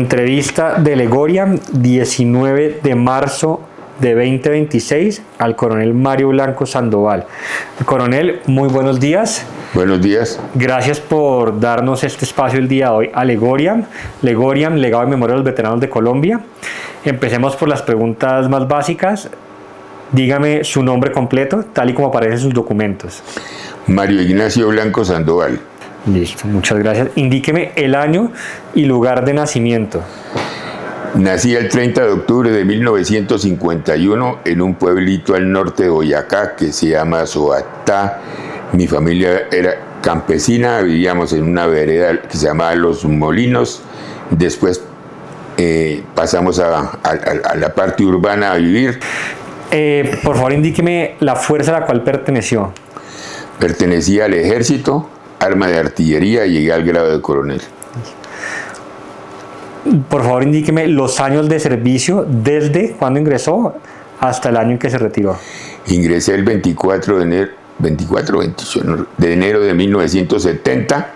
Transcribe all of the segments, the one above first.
Entrevista de Legoria, 19 de marzo de 2026 al coronel Mario Blanco Sandoval. Coronel, muy buenos días. Buenos días. Gracias por darnos este espacio el día de hoy a Legoriam, Legado de Memoria de los Veteranos de Colombia. Empecemos por las preguntas más básicas. Dígame su nombre completo, tal y como aparece en sus documentos. Mario Ignacio Blanco Sandoval. Listo, muchas gracias. Indíqueme el año y lugar de nacimiento. Nací el 30 de octubre de 1951 en un pueblito al norte de Boyacá que se llama Soatá. Mi familia era campesina, vivíamos en una vereda que se llamaba Los Molinos. Después pasamos a la parte urbana a vivir. Por favor, indíqueme la fuerza a la cual perteneció. Pertenecía al ejército, arma de artillería, y llegué al grado de coronel. Por favor, indíqueme los años de servicio desde cuando ingresó hasta el año en que se retiró. Ingresé el 24 de enero de 1970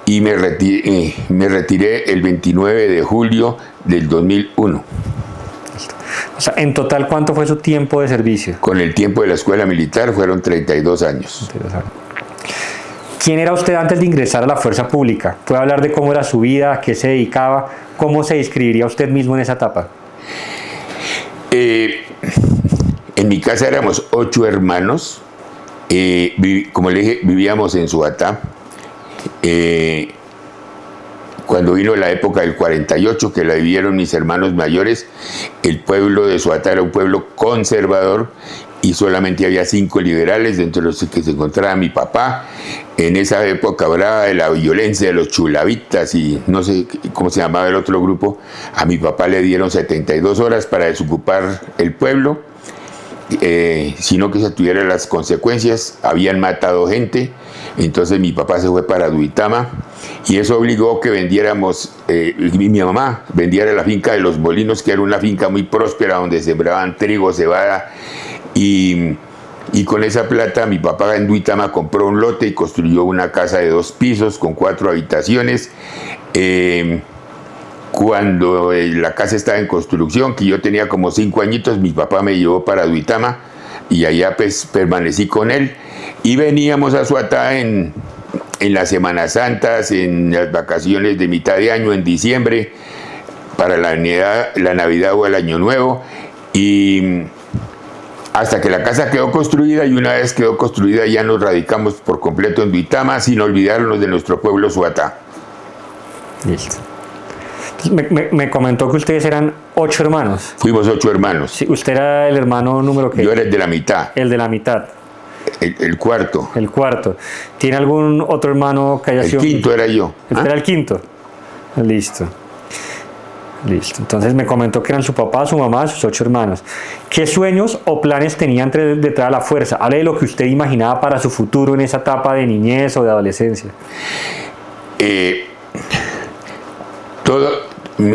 y me retiré el 29 de julio del 2001. O sea, en total, ¿cuánto fue su tiempo de servicio? Con el tiempo de la escuela militar fueron 32 años. ¿Quién era usted antes de ingresar a la fuerza pública? ¿Puede hablar de cómo era su vida, a qué se dedicaba? ¿Cómo se describiría usted mismo en esa etapa? En mi casa éramos 8 hermanos. Como le dije, vivíamos en Soatá. Cuando vino la época del 48, que la vivieron mis hermanos mayores, el pueblo de Soatá era un pueblo conservador y solamente había 5 liberales, dentro de los que se encontraba mi papá. En esa época hablaba de la violencia de los chulavitas y no sé cómo se llamaba el otro grupo. A mi papá le dieron 72 horas para desocupar el pueblo, sino que se tuvieran las consecuencias. Habían matado gente, entonces mi papá se fue para Duitama y eso obligó que vendiéramos, mi mamá vendiera la finca de Los Molinos, que era una finca muy próspera donde sembraban trigo, cebada. Y con esa plata mi papá en Duitama compró un lote y construyó una casa de 2 pisos con 4 habitaciones. Cuando la casa estaba en construcción, que yo tenía como 5 añitos, mi papá me llevó para Duitama y allá pues permanecí con él. Y veníamos a Soatá en las Semanas Santas, en las vacaciones de mitad de año, en diciembre, para la Navidad o el Año Nuevo. Y hasta que la casa quedó construida, y una vez quedó construida ya nos radicamos por completo en Duitama, sin olvidarnos de nuestro pueblo Soatá. Listo. Me comentó que ustedes eran 8 hermanos. Fuimos 8 hermanos. Sí, ¿usted era el hermano número qué? Yo era el de la mitad. El de la mitad. El cuarto. El cuarto. ¿Tiene algún otro hermano que haya sido? El quinto era yo. ¿Usted era el quinto? Listo. Listo. Entonces me comentó que eran su papá, su mamá, sus 8 hermanos. ¿Qué sueños o planes tenía detrás de la fuerza? Hable de lo que usted imaginaba para su futuro en esa etapa de niñez o de adolescencia.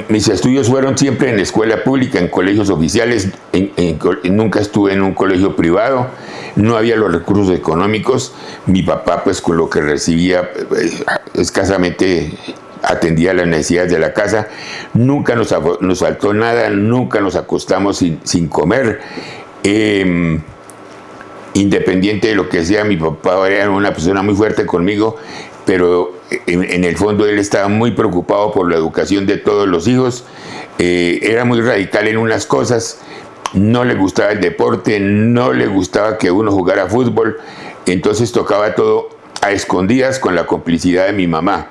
Mis estudios fueron siempre en la escuela pública, en colegios oficiales. Nunca estuve en un colegio privado. No había los recursos económicos. Mi papá, pues con lo que recibía, escasamente atendía las necesidades de la casa. Nunca nos faltó nada, nunca nos acostamos sin comer. Independiente de lo que sea, mi papá era una persona muy fuerte conmigo, pero en el fondo él estaba muy preocupado por la educación de todos los hijos. Era muy radical en unas cosas, no le gustaba el deporte, no le gustaba que uno jugara fútbol, entonces tocaba todo a escondidas con la complicidad de mi mamá.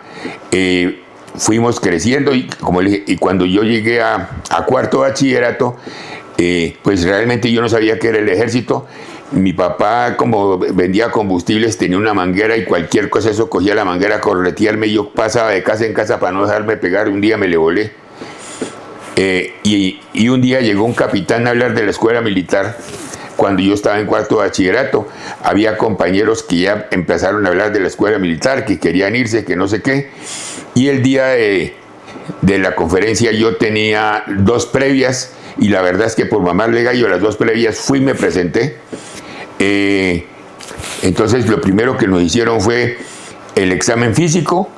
Fuimos creciendo y, como le dije, y cuando yo llegué a cuarto bachillerato, pues realmente yo no sabía qué era el ejército. Mi papá, como vendía combustibles, tenía una manguera y cualquier cosa, eso cogía la manguera a corretearme y yo pasaba de casa en casa para no dejarme pegar. Un día me le volé. Y un día llegó un capitán a hablar de la escuela militar. Cuando yo estaba en cuarto bachillerato, había compañeros que ya empezaron a hablar de la escuela militar, que querían irse, que no sé qué. Y el día de la conferencia yo tenía 2 previas, y la verdad es que por mamarle gallo las 2 previas fui y me presenté. Entonces lo primero que nos hicieron fue el examen físico,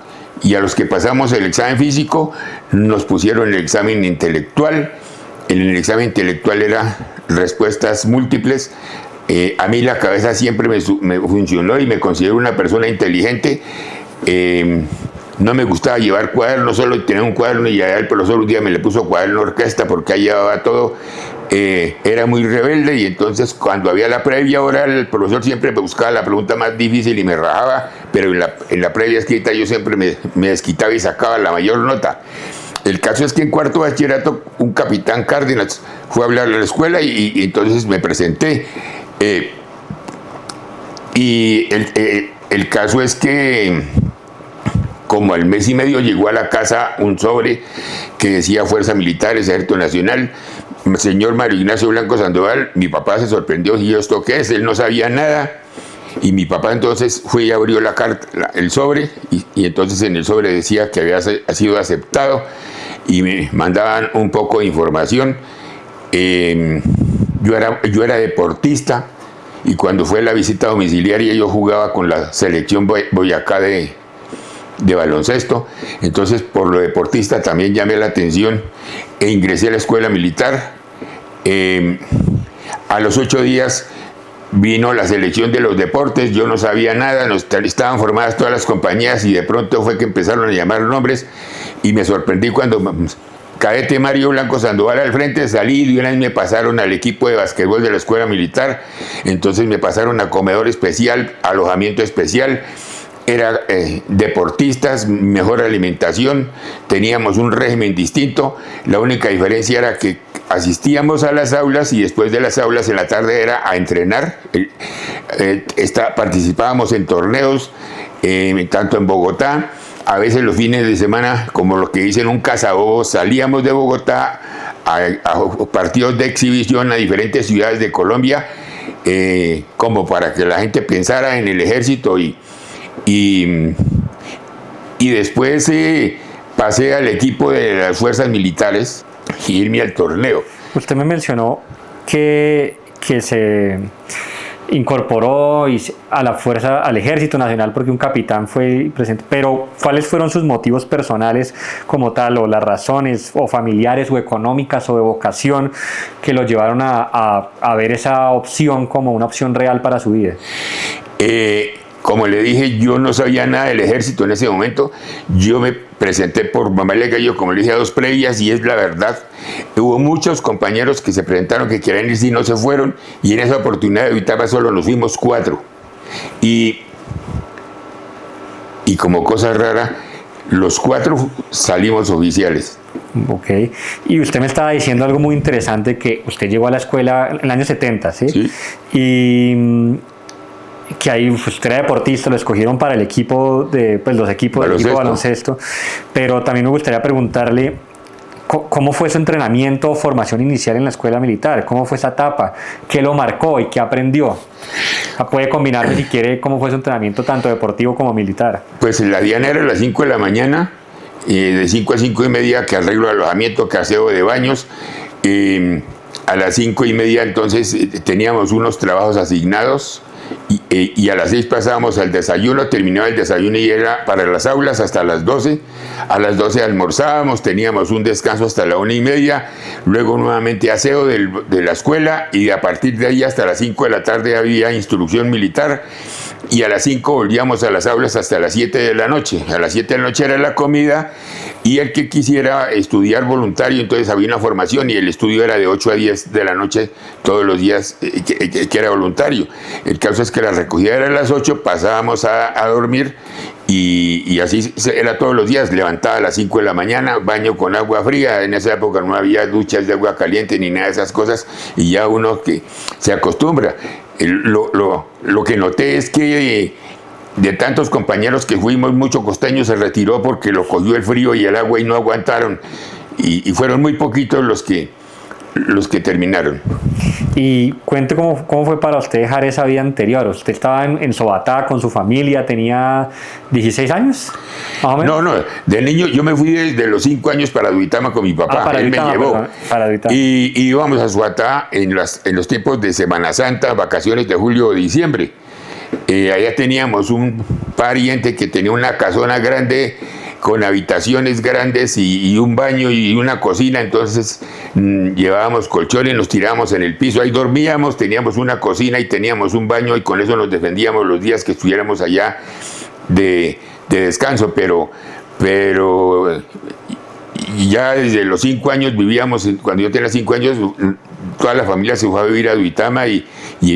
y a los que pasamos el examen físico nos pusieron el examen intelectual. En el examen intelectual era respuestas múltiples. A mí la cabeza siempre me funcionó y me considero una persona inteligente. No me gustaba llevar cuaderno, solo tenía un cuaderno y ya el profesor un día me le puso cuaderno orquesta porque ahí llevaba todo. Era muy rebelde y entonces cuando había la previa oral el profesor siempre me buscaba la pregunta más difícil y me rajaba, pero en la previa escrita yo siempre me desquitaba y sacaba la mayor nota. El caso es que en cuarto de bachillerato un capitán Cárdenas fue a hablar a la escuela y entonces me presenté. El caso es que como al mes y medio llegó a la casa un sobre que decía Fuerza Militar, Ejército Nacional, señor Mario Ignacio Blanco Sandoval. Mi papá se sorprendió y yo, ¿esto qué es? Él no sabía nada. Y mi papá entonces fue y abrió la carta, el sobre, y entonces en el sobre decía que había sido aceptado y me mandaban un poco de información. Yo era deportista y cuando fue la visita domiciliaria yo jugaba con la selección Boyacá de baloncesto. Entonces por lo deportista también llamé la atención e ingresé a la escuela militar. A los 8 días vino la selección de los deportes, yo no sabía nada, estaban formadas todas las compañías y de pronto fue que empezaron a llamar nombres y me sorprendí cuando cadete Mario Blanco Sandoval al frente, salí y de una vez me pasaron al equipo de basquetbol de la escuela militar. Entonces me pasaron a comedor especial, alojamiento especial. Era deportistas, mejor alimentación, teníamos un régimen distinto. La única diferencia era que asistíamos a las aulas y después de las aulas en la tarde era a entrenar. Participábamos en torneos, tanto en Bogotá, a veces los fines de semana, como lo que dicen un cazabobos, salíamos de Bogotá a partidos de exhibición a diferentes ciudades de Colombia, como para que la gente pensara en el ejército y después pasé al equipo de las fuerzas militares y irme al torneo. Usted me mencionó que se incorporó a la fuerza, al Ejército Nacional porque un capitán fue presente, pero ¿cuáles fueron sus motivos personales como tal, o las razones, o familiares, o económicas, o de vocación, que lo llevaron a ver esa opción como una opción real para su vida? Como le dije, yo no sabía nada del ejército en ese momento. Yo me presenté por Mamá Le Gallo, como le dije, a 2 previas, y es la verdad. Hubo muchos compañeros que se presentaron que querían irse y no se fueron, y en esa oportunidad de Uitaba solo nos fuimos 4. Y como cosa rara, los 4 salimos oficiales. Ok. Y usted me estaba diciendo algo muy interesante, que usted llegó a la escuela en el año 70, ¿sí? Sí. Y que ahí usted era deportista, lo escogieron para el equipo los equipos del equipo de baloncesto, pero también me gustaría preguntarle cómo fue su entrenamiento o formación inicial en la escuela militar, cómo fue esa etapa, qué lo marcó y qué aprendió. Puede combinarme si quiere cómo fue su entrenamiento tanto deportivo como militar. Pues la diana era a las 5 de la mañana, de 5 a 5 y media, que arreglo de alojamiento, que aseo de baños. A las 5 y media entonces teníamos unos trabajos asignados. Y a las 6 pasábamos al desayuno, terminaba el desayuno y era para las aulas hasta las 12. A las 12 almorzábamos, teníamos un descanso hasta la 1 y media, luego nuevamente aseo de la escuela, y a partir de ahí hasta las 5 de la tarde había instrucción militar, y a las 5 volvíamos a las aulas hasta las 7 de la noche. A las 7 de la noche era la comida, y el que quisiera estudiar voluntario, entonces había una formación y el estudio era de 8 a 10 de la noche todos los días, que era voluntario. El caso es que la recogida era a las 8, pasábamos a dormir y así era todos los días. Levantaba a las 5 de la mañana, baño con agua fría. En esa época no había duchas de agua caliente ni nada de esas cosas, y ya uno que se acostumbra. Lo que noté es que de tantos compañeros que fuimos, mucho costeño se retiró porque lo cogió el frío y el agua y no aguantaron, y fueron muy poquitos los que terminaron. Y cuente cómo fue para usted dejar esa vida anterior. Usted estaba en Sobatá con su familia, tenía 16 años, más o menos. No, de niño yo me fui desde los 5 años para Duitama con mi papá. Él me llevó. Y íbamos a Sobatá en los tiempos de Semana Santa, vacaciones de julio o diciembre. Allá teníamos un pariente que tenía una casona grande con habitaciones grandes y un baño y una cocina. Entonces llevábamos colchones, nos tirábamos en el piso, ahí dormíamos, teníamos una cocina y teníamos un baño, y con eso nos defendíamos los días que estuviéramos allá de descanso. Pero ya desde los 5 años vivíamos, cuando yo tenía 5 años, toda la familia se fue a vivir a Duitama, y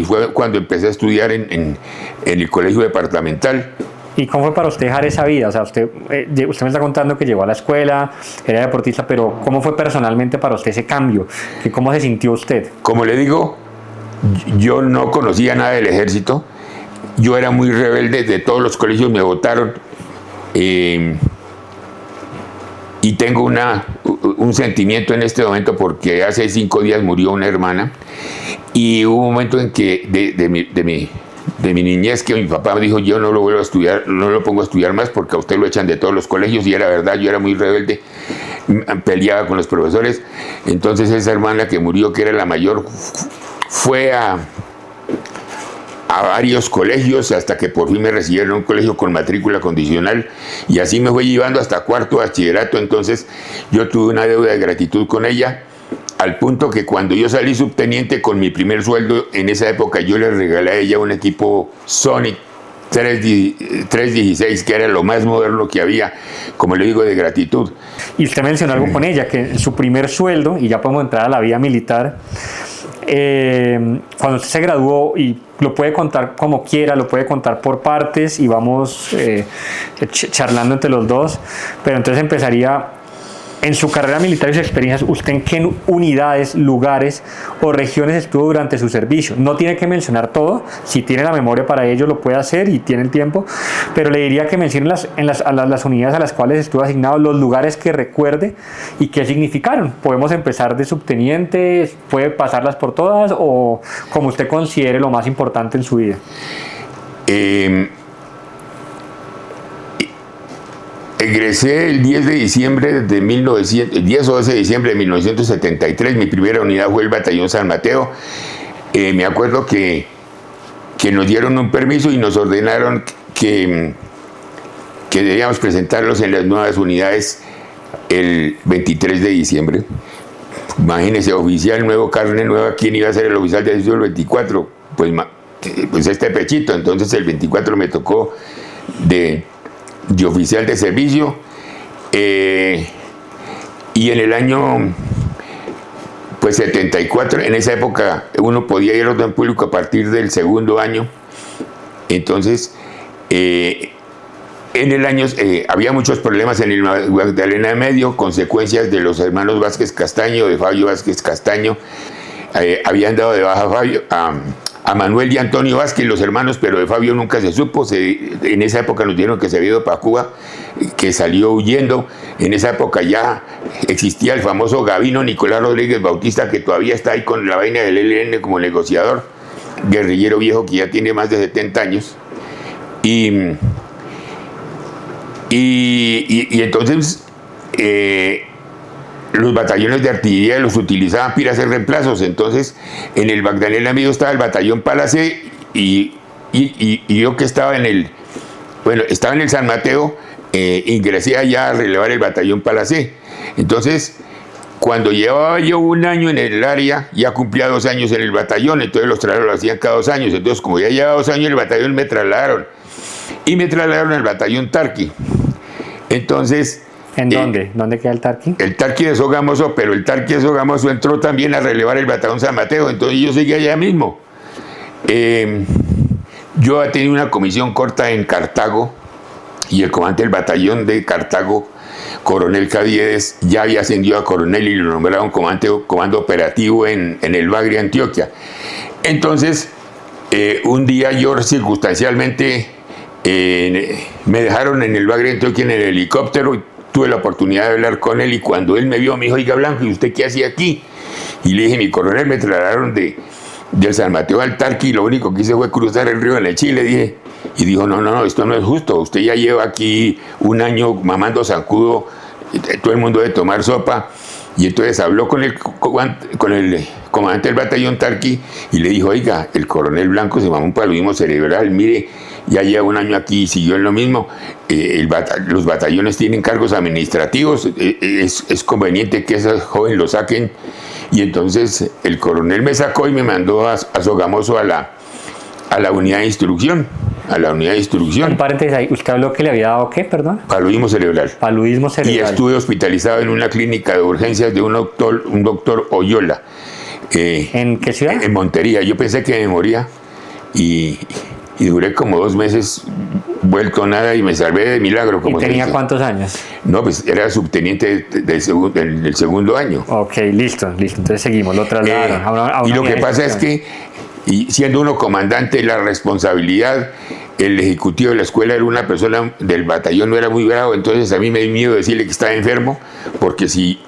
fue cuando empecé a estudiar en el colegio departamental. ¿Y cómo fue para usted dejar esa vida? O sea, usted me está contando que llegó a la escuela, era deportista, pero ¿cómo fue personalmente para usted ese cambio? ¿Cómo se sintió usted? Como le digo, yo no conocía nada del ejército, yo era muy rebelde, de todos los colegios me votaron, y tengo un sentimiento en este momento porque hace 5 días murió una hermana, y hubo un momento en que de mi niñez que mi papá me dijo: yo no lo vuelvo a estudiar, no lo pongo a estudiar más porque a usted lo echan de todos los colegios. Y era verdad, yo era muy rebelde, peleaba con los profesores. Entonces esa hermana que murió, que era la mayor, fue a varios colegios hasta que por fin me recibieron en un colegio con matrícula condicional, y así me fue llevando hasta 4º bachillerato. Entonces yo tuve una deuda de gratitud con ella, al punto que cuando yo salí subteniente con mi primer sueldo, en esa época yo le regalé a ella un equipo Sony 316, que era lo más moderno que había, como le digo, de gratitud. Y usted mencionó algo con ella, que su primer sueldo, y ya podemos entrar a la vida militar, cuando usted se graduó, y lo puede contar como quiera, lo puede contar por partes, y vamos charlando entre los dos, pero entonces empezaría en su carrera militar y sus experiencias. ¿Usted en qué unidades, lugares o regiones estuvo durante su servicio? No tiene que mencionar todo, si tiene la memoria para ello lo puede hacer y tiene el tiempo, pero le diría que mencione las unidades a las cuales estuvo asignado, los lugares que recuerde y qué significaron. Podemos empezar de subteniente, puede pasarlas por todas, o como usted considere lo más importante en su vida. Egresé el 10 de diciembre de 10 o 12 de diciembre de 1973. Mi primera unidad fue el Batallón San Mateo. Me acuerdo que nos dieron un permiso y nos ordenaron que debíamos presentarlos en las nuevas unidades el 23 de diciembre. Imagínense, oficial, nuevo, carne nueva. ¿Quién iba a ser el oficial de servicio el 24? Pues este Pechito. Entonces el 24 me tocó de oficial de servicio, y en el año 74, en esa época uno podía ir al orden público a partir del 2.º año. Entonces en el año había muchos problemas en el Magdalena Medio, consecuencias de los hermanos Vázquez Castaño, de Fabio Vázquez Castaño. Habían dado de baja a Manuel y Antonio Vázquez, los hermanos, pero de Fabio nunca se supo. En esa época nos dijeron que se había ido para Cuba, que salió huyendo. En esa época ya existía el famoso Gavino Nicolás Rodríguez Bautista, que todavía está ahí con la vaina del ELN como negociador, guerrillero viejo que ya tiene más de 70 años. Y entonces los batallones de artillería los utilizaban para ir a hacer reemplazos. Entonces en el Magdalena Medio estaba el batallón Palacé, y yo que estaba estaba en el San Mateo, ingresé allá a relevar el batallón Palacé. Entonces cuando llevaba yo 1 año en el área, ya cumplía 2 años en el batallón. Entonces los traslados lo hacían cada 2 años. Entonces como ya llevaba 2 años en el batallón, me trasladaron al batallón Tarqui. Entonces, ¿en dónde? ¿Dónde queda el Tarqui? El Tarqui de Sogamoso, pero el Tarqui de Sogamoso entró también a relevar el batallón San Mateo. Entonces yo seguía allá mismo. Yo tenía una comisión corta en Cartago, y el comandante del batallón de Cartago, coronel Caviedes, ya había ascendido a coronel y lo nombraron comando operativo en el Bagre, Antioquia. Entonces un día yo circunstancialmente me dejaron en el Bagre, Antioquia, en el helicóptero, y tuve la oportunidad de hablar con él. Y cuando él me vio, me dijo: oiga, Blanco, ¿y usted qué hacía aquí? Y le dije: mi coronel, me trasladaron del San Mateo al Tarqui, y lo único que hice fue cruzar el río en el Chile. Dije, y dijo: no, esto no es justo, usted ya lleva aquí 1 año mamando zancudo, todo el mundo debe tomar sopa. Y entonces habló con el comandante del batallón Tarqui y le dijo: oiga, el coronel Blanco se mamó un paludismo cerebral, mire, ya lleva un año aquí y siguió en lo mismo. Los batallones tienen cargos administrativos, es conveniente que ese joven lo saquen. Y entonces el coronel me sacó y me mandó a Sogamoso a la unidad de instrucción. Un paréntesis ahí, ¿usted habló que le había dado qué, perdón? Paludismo cerebral. Paludismo cerebral. Y estuve hospitalizado en una clínica de urgencias de un doctor Oyola. ¿En qué ciudad? En Montería. Yo pensé que me moría y duré como 2 meses vuelto nada y me salvé de milagro. ¿Y tenía cuántos años? No, pues era subteniente del segundo año. Ok, listo. Entonces seguimos, lo trasladaron a una y lo que pasa es que, y siendo uno comandante, la responsabilidad, el ejecutivo de la escuela era una persona del batallón, no era muy bravo, entonces a mí me dio miedo decirle que estaba enfermo, porque si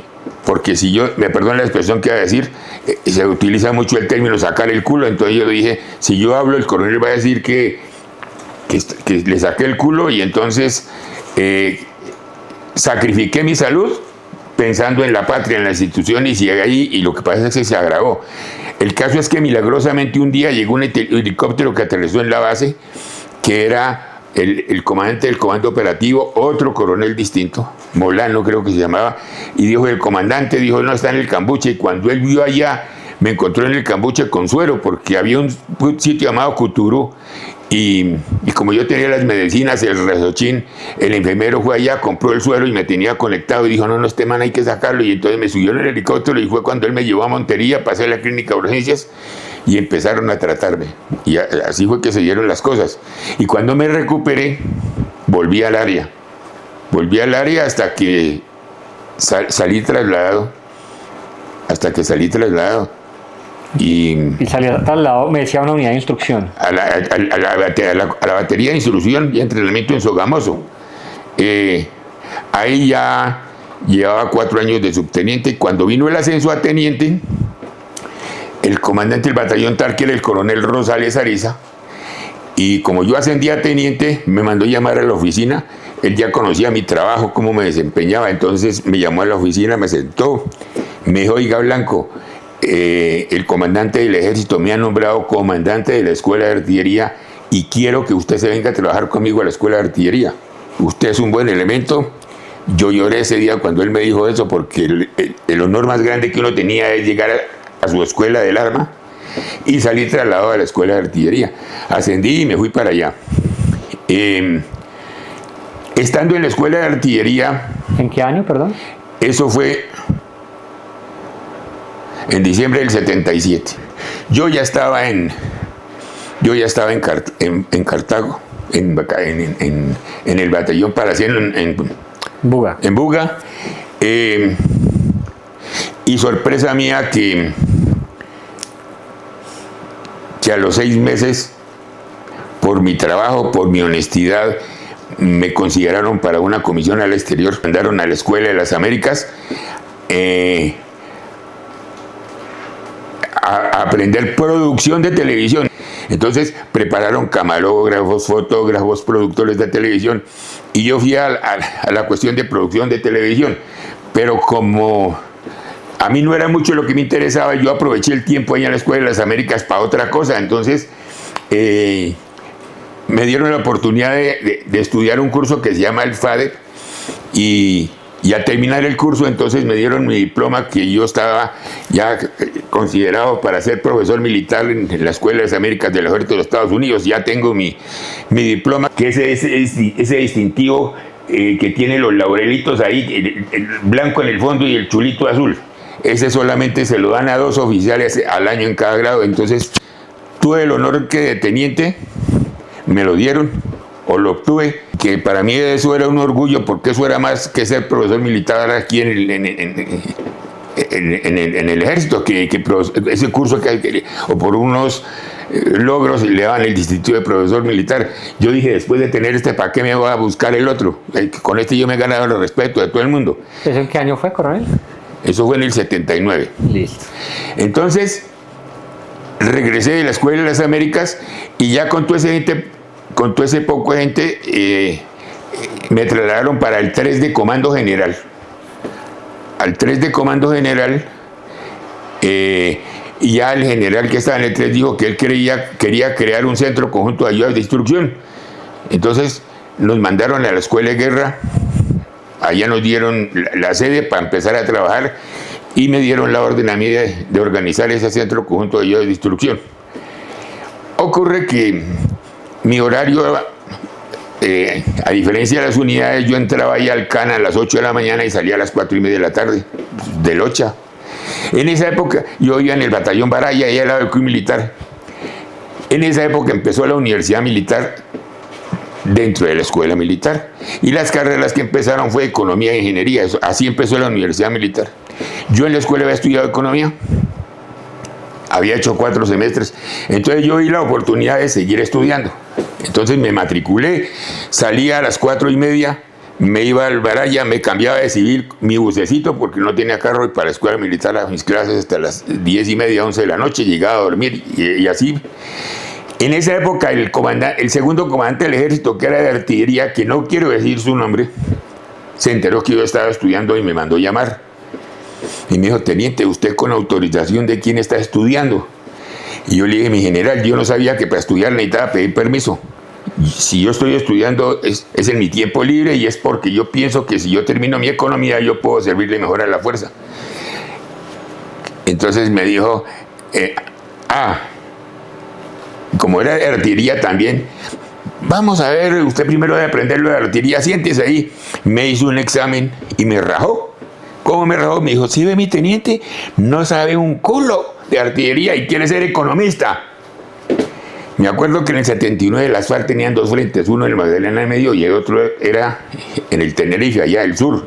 yo, me perdona la expresión que voy a decir, se utiliza mucho el término sacar el culo, entonces yo dije, si yo hablo, el coronel va a decir que le saqué el culo, y entonces sacrifiqué mi salud pensando en la patria, en la institución, y llegué ahí, y lo que pasa es que se agravó. El caso es que milagrosamente un día llegó un helicóptero que aterrizó en la base, que era el comandante del comando operativo, otro coronel distinto, Molano creo que se llamaba, y dijo, el comandante dijo, no, está en el Cambuche, y cuando él vio allá, me encontró en el Cambuche con suero, porque había un sitio llamado Cuturú, y como yo tenía las medicinas, el resochín, el enfermero fue allá, compró el suero y me tenía conectado y dijo, no, este man hay que sacarlo, y entonces me subió en el helicóptero y fue cuando él me llevó a Montería, pasé a la clínica de urgencias y empezaron a tratarme, y así fue que se dieron las cosas. Y cuando me recuperé, volví al área hasta que salí trasladado, y salió al lado, me decía, una unidad de instrucción. A la batería de instrucción y entrenamiento en Sogamoso. Ahí ya llevaba 4 años de subteniente, y cuando vino el ascenso a teniente, el comandante del batallón tal, que era el coronel Rosales Ariza, y como yo ascendí a teniente, me mandó llamar a la oficina. Él ya conocía mi trabajo, cómo me desempeñaba, entonces me llamó a la oficina, me sentó, me dijo, oiga Blanco, el comandante del ejército me ha nombrado comandante de la escuela de artillería y quiero que usted se venga a trabajar conmigo a la escuela de artillería. Usted es un buen elemento. Yo lloré ese día cuando él me dijo eso, porque el honor más grande que uno tenía es llegar a su escuela del arma, y salí trasladado a la escuela de artillería. Ascendí y me fui para allá. Estando en la escuela de artillería... ¿En qué año, perdón? Eso fue en diciembre del 77. Yo ya estaba en Cartago, en el batallón Paraciano, en Buga. En Buga. Y sorpresa mía que a los 6 meses, por mi trabajo, por mi honestidad, me consideraron para una comisión al exterior. Mandaron a la Escuela de las Américas a aprender producción de televisión. Entonces prepararon camarógrafos, fotógrafos, productores de televisión, y yo fui a la cuestión de producción de televisión, pero como a mí no era mucho lo que me interesaba, yo aproveché el tiempo ahí en la Escuela de las Américas para otra cosa. Entonces me dieron la oportunidad de estudiar un curso que se llama el FADEP, y al terminar el curso, entonces me dieron mi diploma, que yo estaba ya considerado para ser profesor militar en la Escuela de las Américas del Ejército de los Estados Unidos. Ya tengo mi diploma, que ese distintivo que tiene los laurelitos ahí, el blanco en el fondo y el chulito azul. Ese solamente se lo dan a 2 oficiales al año en cada grado. Entonces tuve el honor que de teniente me lo dieron, o lo obtuve, que para mí eso era un orgullo, porque eso era más que ser profesor militar aquí en el ejército, que ese curso o por unos logros le daban el distintivo de profesor militar. Yo dije, después de tener ¿para qué me voy a buscar el otro? Con este yo me he ganado el respeto de todo el mundo. ¿Eso en qué año fue, coronel? Eso fue en el 79. Listo. Entonces regresé de la Escuela de las Américas, y ya con todo ese poco de gente, me trasladaron para el 3 de Comando General. Al 3 de Comando General, y ya el general que estaba en el 3 dijo que él quería crear un centro conjunto de ayudas de instrucción. Entonces nos mandaron a la escuela de guerra, allá nos dieron la sede para empezar a trabajar y me dieron la orden a mí de organizar ese centro conjunto de ayuda de instrucción. Ocurre que mi horario, a diferencia de las unidades, yo entraba allá al CAN a las 8 de la mañana y salía a las 4:30 de la tarde, del Ocha. En esa época yo iba en el batallón Baraya, allá al lado del CUI militar. En esa época empezó la universidad militar dentro de la escuela militar. Y las carreras que empezaron fue economía e ingeniería. Así empezó la universidad militar. Yo en la escuela había estudiado economía. Había hecho 4 semestres. Entonces yo vi la oportunidad de seguir estudiando. Entonces me matriculé, salía a las 4:30, me iba al Baraya, me cambiaba de civil, mi bucecito, porque no tenía carro, y para la escuela militar a mis clases hasta las 10:30, 11 de la noche, llegaba a dormir y así. En esa época el segundo comandante del ejército, que era de artillería, que no quiero decir su nombre, se enteró que yo estaba estudiando y me mandó llamar. Y me dijo: teniente, ¿usted con autorización de quién está estudiando? Y yo le dije: mi general, yo no sabía que para estudiar necesitaba pedir permiso. Si yo estoy estudiando es en mi tiempo libre, y es porque yo pienso que si yo termino mi economía yo puedo servirle mejor a la fuerza. Entonces me dijo: como era de artillería también, vamos a ver, usted primero debe aprender lo de artillería, siéntese ahí. Me hizo un examen y me rajó. ¿Cómo me rajó? Me dijo: sí, ve, mi teniente, no sabe un culo de artillería y quiere ser economista. Me acuerdo que en el 79 las FARC tenían 2 frentes, uno en el Magdalena de Medio y el otro era en el Tenerife, allá del sur.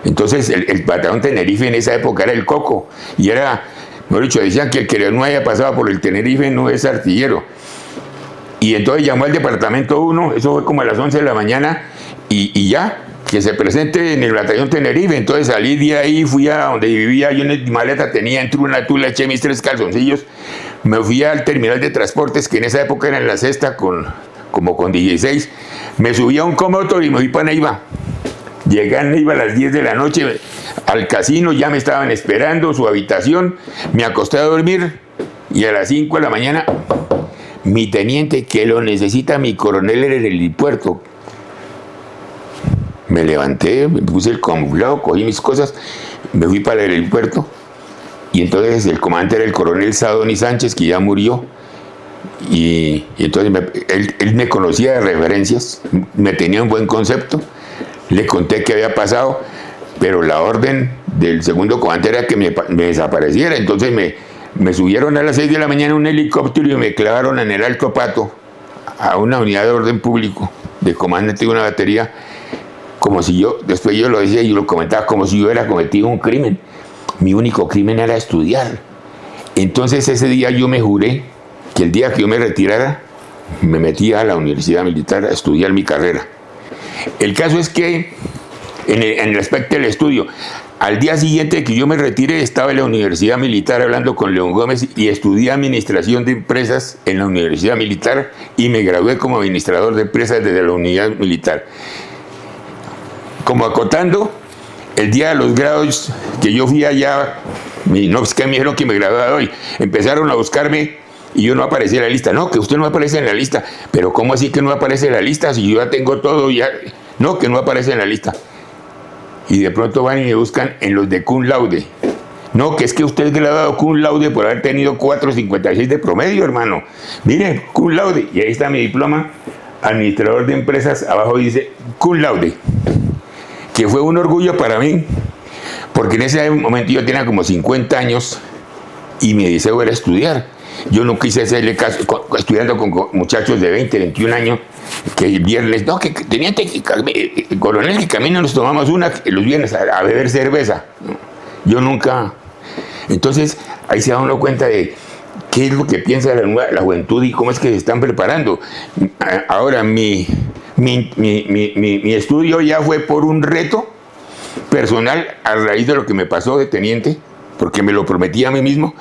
Entonces el batallón Tenerife en esa época era el coco, y era, mejor dicho, decían que el que no haya pasado por el Tenerife no es artillero. Y entonces llamó al departamento 1, eso fue como a las 11 de la mañana, y ya, que se presente en el batallón Tenerife. Entonces salí de ahí, fui a donde vivía, yo en mi maleta tenía entre una tula, eché mis 3 calzoncillos, me fui al terminal de transportes, que en esa época era en la Sexta, como con 16, me subí a un comotor y me fui para Neiva. Llegué a Neiva a las 10 de la noche, al casino, ya me estaban esperando, su habitación, me acosté a dormir, y a las 5 de la mañana, mi teniente, que lo necesita mi coronel en el helipuerto. Me levanté, me puse el camuflado, cogí mis cosas, me fui para el helipuerto, y entonces el comandante era el coronel Sadoni Sánchez, que ya murió, y entonces él me conocía de referencias, me tenía un buen concepto, le conté qué había pasado, pero la orden del segundo comandante era que me desapareciera. Entonces me subieron a las 6 de la mañana en un helicóptero y me clavaron en el Alto Pato a una unidad de orden público de comandante de una batería, como si después yo lo decía y lo comentaba, como si yo hubiera cometido un crimen. Mi único crimen era estudiar. Entonces ese día yo me juré que el día que yo me retirara, me metía a la universidad militar a estudiar mi carrera. El caso es que, en el aspecto del estudio, al día siguiente que yo me retiré, estaba en la universidad militar hablando con León Gómez y estudié administración de empresas en la universidad militar y me gradué como administrador de empresas desde la unidad militar. Como acotando, el día de los grados que yo fui allá, no es que me dijeron que me graduaba hoy, empezaron a buscarme y yo no aparecía en la lista. No, que usted no aparece en la lista. Pero ¿cómo así que no aparece en la lista? Si yo ya tengo todo, ya. No, que no aparece en la lista. Y de pronto van y me buscan en los de cum laude. No, que es que usted es graduado cum laude por haber tenido 4.56 de promedio, hermano. Mire, cum laude. Y ahí está mi diploma, administrador de empresas. Abajo dice cum laude. Que fue un orgullo para mí, porque en ese momento yo tenía como 50 años y mi deseo era estudiar. Yo no quise hacerle caso, estudiando con muchachos de 20, 21 años, que el viernes, no, que teniente, coronel, que camino nos tomamos los viernes a beber cerveza. Yo nunca. Entonces, ahí se da uno cuenta de qué es lo que piensa la juventud y cómo es que se están preparando. Ahora, mi estudio ya fue por un reto personal a raíz de lo que me pasó de teniente, porque me lo prometí a mí mismo,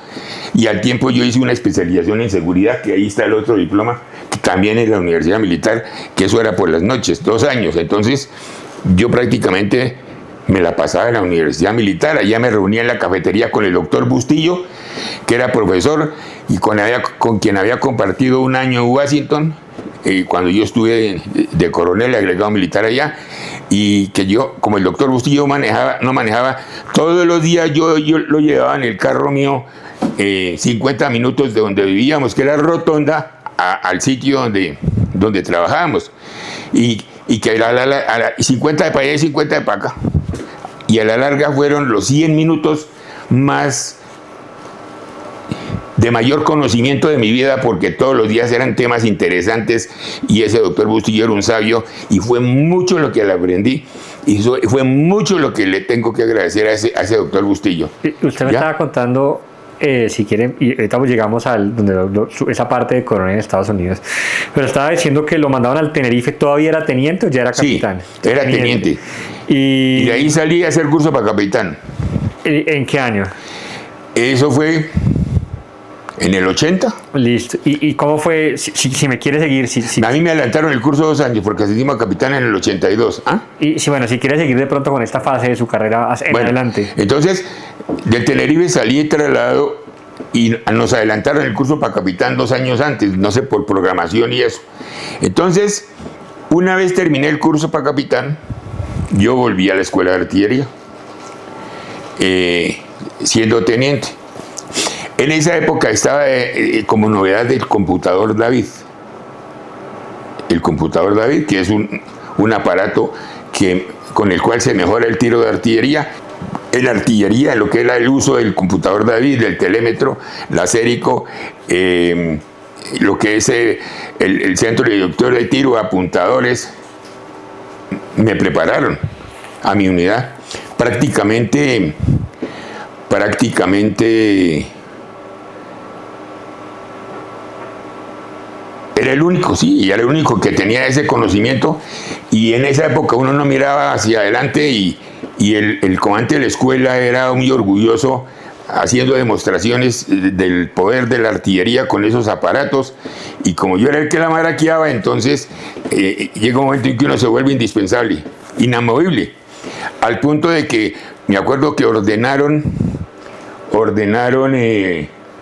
y al tiempo yo hice una especialización en seguridad, que ahí está el otro diploma, que también es la Universidad Militar, que eso era por las noches, 2 años. Entonces yo prácticamente me la pasaba en la Universidad Militar. Allá me reunía en la cafetería con el doctor Bustillo, que era profesor y con quien había compartido un año en Washington, cuando yo estuve de coronel, agregado militar allá, y que yo, como el doctor Bustillo no manejaba, todos los días yo lo llevaba en el carro mío 50 minutos de donde vivíamos, que era Rotonda, al sitio donde trabajábamos, y que a 50 de para allá y 50 de para acá, y a la larga fueron los 100 minutos más de mayor conocimiento de mi vida, porque todos los días eran temas interesantes y ese doctor Bustillo era un sabio y fue mucho lo que le aprendí y fue mucho lo que le tengo que agradecer a ese doctor Bustillo. Usted me estaba contando, si quieren, y ahorita llegamos a esa parte de coronel en Estados Unidos, pero estaba diciendo que lo mandaban al Tenerife, ¿todavía era teniente o ya era capitán? Sí, era teniente. Y de ahí salí a hacer curso para capitán. ¿En qué año? Eso fue en el 80. Listo. ¿Y cómo fue? Si me quiere seguir. A mí me adelantaron el curso 2 años porque ascendimos a capitán en el 82. ¿Ah? Y si quiere seguir de pronto con esta fase de su carrera adelante. Entonces, del Tenerife salí trasladado y nos adelantaron el curso para capitán 2 años antes, no sé, por programación y eso. Entonces, una vez terminé el curso para capitán, yo volví a la escuela de artillería, siendo teniente. En esa época estaba como novedad el computador David. El computador David, que es un aparato con el cual se mejora el tiro de artillería. En artillería, lo que era el uso del computador David, del telémetro, la sérico, lo que es el centro director de tiro, apuntadores, me prepararon a mi unidad. Prácticamente era el único, y era el único que tenía ese conocimiento, y en esa época uno no miraba hacia adelante y el comandante de la escuela era muy orgulloso haciendo demostraciones del poder de la artillería con esos aparatos, y como yo era el que la maraqueaba, entonces llega un momento en que uno se vuelve indispensable, inamovible, al punto de que me acuerdo que ordenaron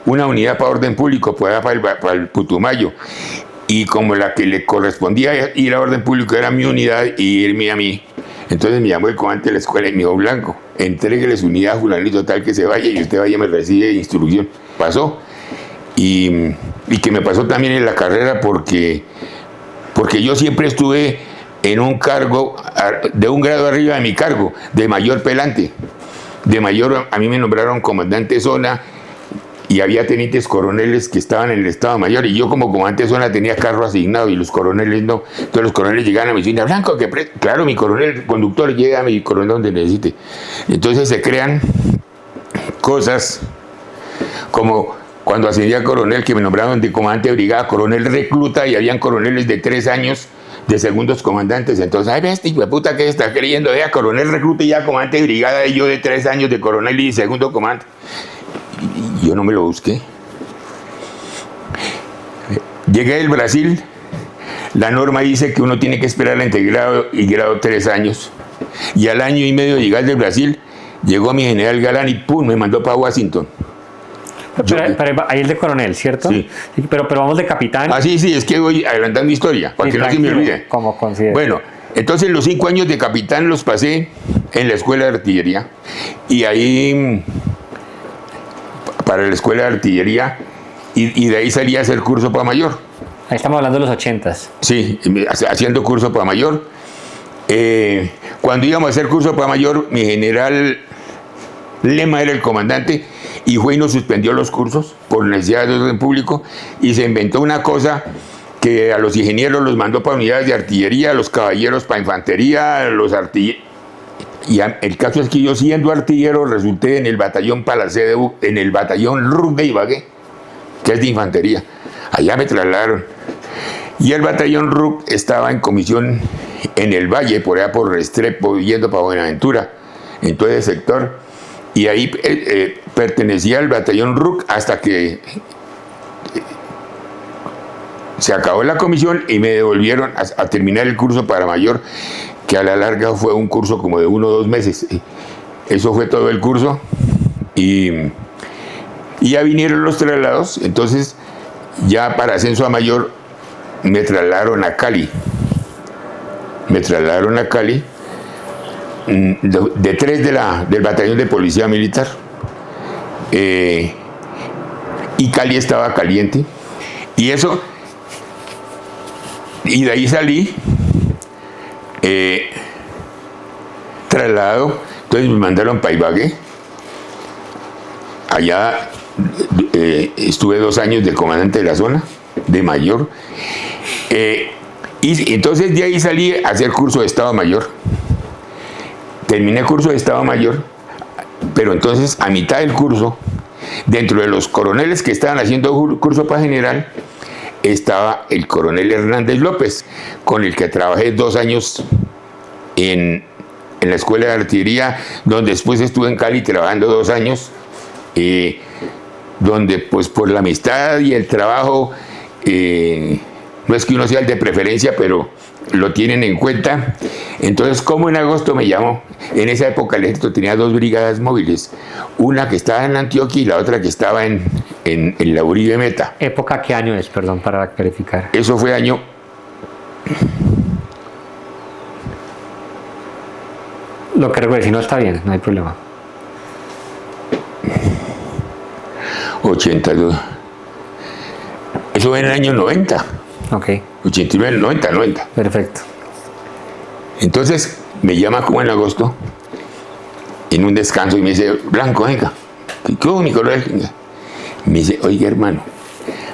una unidad para orden público para el Putumayo, y como la que le correspondía ir a orden público era mi unidad y irme a mí, entonces me llamó el comandante de la escuela y me dijo: Blanco, entréguele su unidad a fulanito tal que se vaya y usted vaya y me recibe instrucción. Pasó, y que me pasó también en la carrera porque yo siempre estuve en un cargo de un grado arriba de mi cargo, de mayor pelante. De mayor, a mí me nombraron comandante zona y había tenientes coroneles que estaban en el Estado Mayor, y yo como comandante zona tenía carro asignado y los coroneles no. Entonces los coroneles llegaban a mi oficina: Blanco, claro, mi coronel conductor, llega a mi coronel donde necesite. Entonces se crean cosas como cuando ascendí a coronel, que me nombraron de comandante de brigada, coronel recluta, y habían coroneles de 3 años de segundos comandantes. Entonces, ay, ve este hijo de puta que está creyendo, vea, coronel recluta y ya comandante de brigada, y yo de 3 años de coronel y segundo comandante. Y yo no me lo busqué. Llegué del Brasil, la norma dice que uno tiene que esperar entre grado y grado 3 años, y al año y medio de llegar del Brasil, llegó mi general Galán y pum, me mandó para Washington. Pero ahí es de coronel, ¿cierto? Sí. Pero vamos de capitán. Ah, sí, es que voy adelantando historia, para que no se me olvide. Como considero. Bueno, entonces los 5 años de capitán los pasé en la escuela de artillería, y ahí para la escuela de artillería, y de ahí salí a hacer curso para mayor. Ahí estamos hablando de los 80s. Sí, haciendo curso para mayor. Cuando íbamos a hacer curso para mayor, mi general Lema era el comandante, y fue y nos suspendió los cursos por necesidad de orden público, y se inventó una cosa que a los ingenieros los mandó para unidades de artillería, a los caballeros para infantería, y el caso es que yo, siendo artillero, resulté en el batallón Palacé en el batallón RUC de Ibagué, que es de infantería. Allá me trasladaron, y el batallón RUC estaba en comisión en el Valle, por allá por Restrepo, yendo para Buenaventura, en todo ese sector, y ahí pertenecía al batallón RUC hasta que se acabó la comisión y me devolvieron a terminar el curso para mayor, que a la larga fue un curso como de 1 o 2 meses. Eso fue todo el curso, y ya vinieron los traslados. Entonces, ya para ascenso a mayor, me trasladaron a Cali. Me trasladaron a Cali de 3 del batallón de policía militar. Y Cali estaba caliente. Y eso, y de ahí salí, trasladado. Entonces me mandaron para Ibagué. Allá estuve 2 años de comandante de la zona, de mayor. Y entonces de ahí salí a hacer curso de Estado Mayor. Terminé curso de Estado Mayor, pero entonces a mitad del curso, dentro de los coroneles que estaban haciendo curso para general, estaba el coronel Hernández López, con el que trabajé 2 años en la escuela de artillería, donde después estuve en Cali trabajando 2 años, donde pues por la amistad y el trabajo, no es que uno sea el de preferencia, pero lo tienen en cuenta. Entonces, como en agosto me llamó, en esa época el ejército tenía 2 brigadas móviles, una que estaba en Antioquia y la otra que estaba en la Uribe Meta. ¿Época qué año es, perdón, para verificar? Eso fue año... Lo que recuerde, si no está bien, no hay problema. 82. Eso fue en el año 90. Ok. 89, 90. Perfecto. Entonces me llama como en agosto, en un descanso, y me dice: Blanco, venga. ¿Qué hubo, mi coronel? Me dice: oiga, hermano,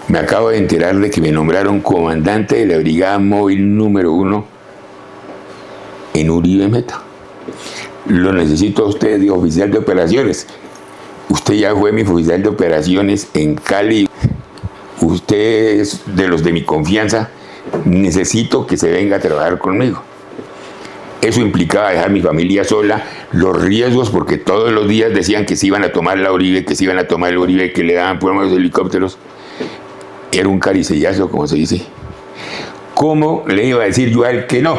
me acabo de enterar de que me nombraron comandante de la brigada móvil número 1 en Uribe Meta. Lo necesito a usted de oficial de operaciones. Usted ya fue mi oficial de operaciones en Cali. Usted es de los de mi confianza. Necesito que se venga a trabajar conmigo. Eso implicaba dejar mi familia sola, los riesgos, porque todos los días decían que se iban a tomar la Uribe, que se iban a tomar el Uribe, que le daban por los helicópteros. Era un caricellazo, como se dice. ¿Cómo le iba a decir yo a él que no?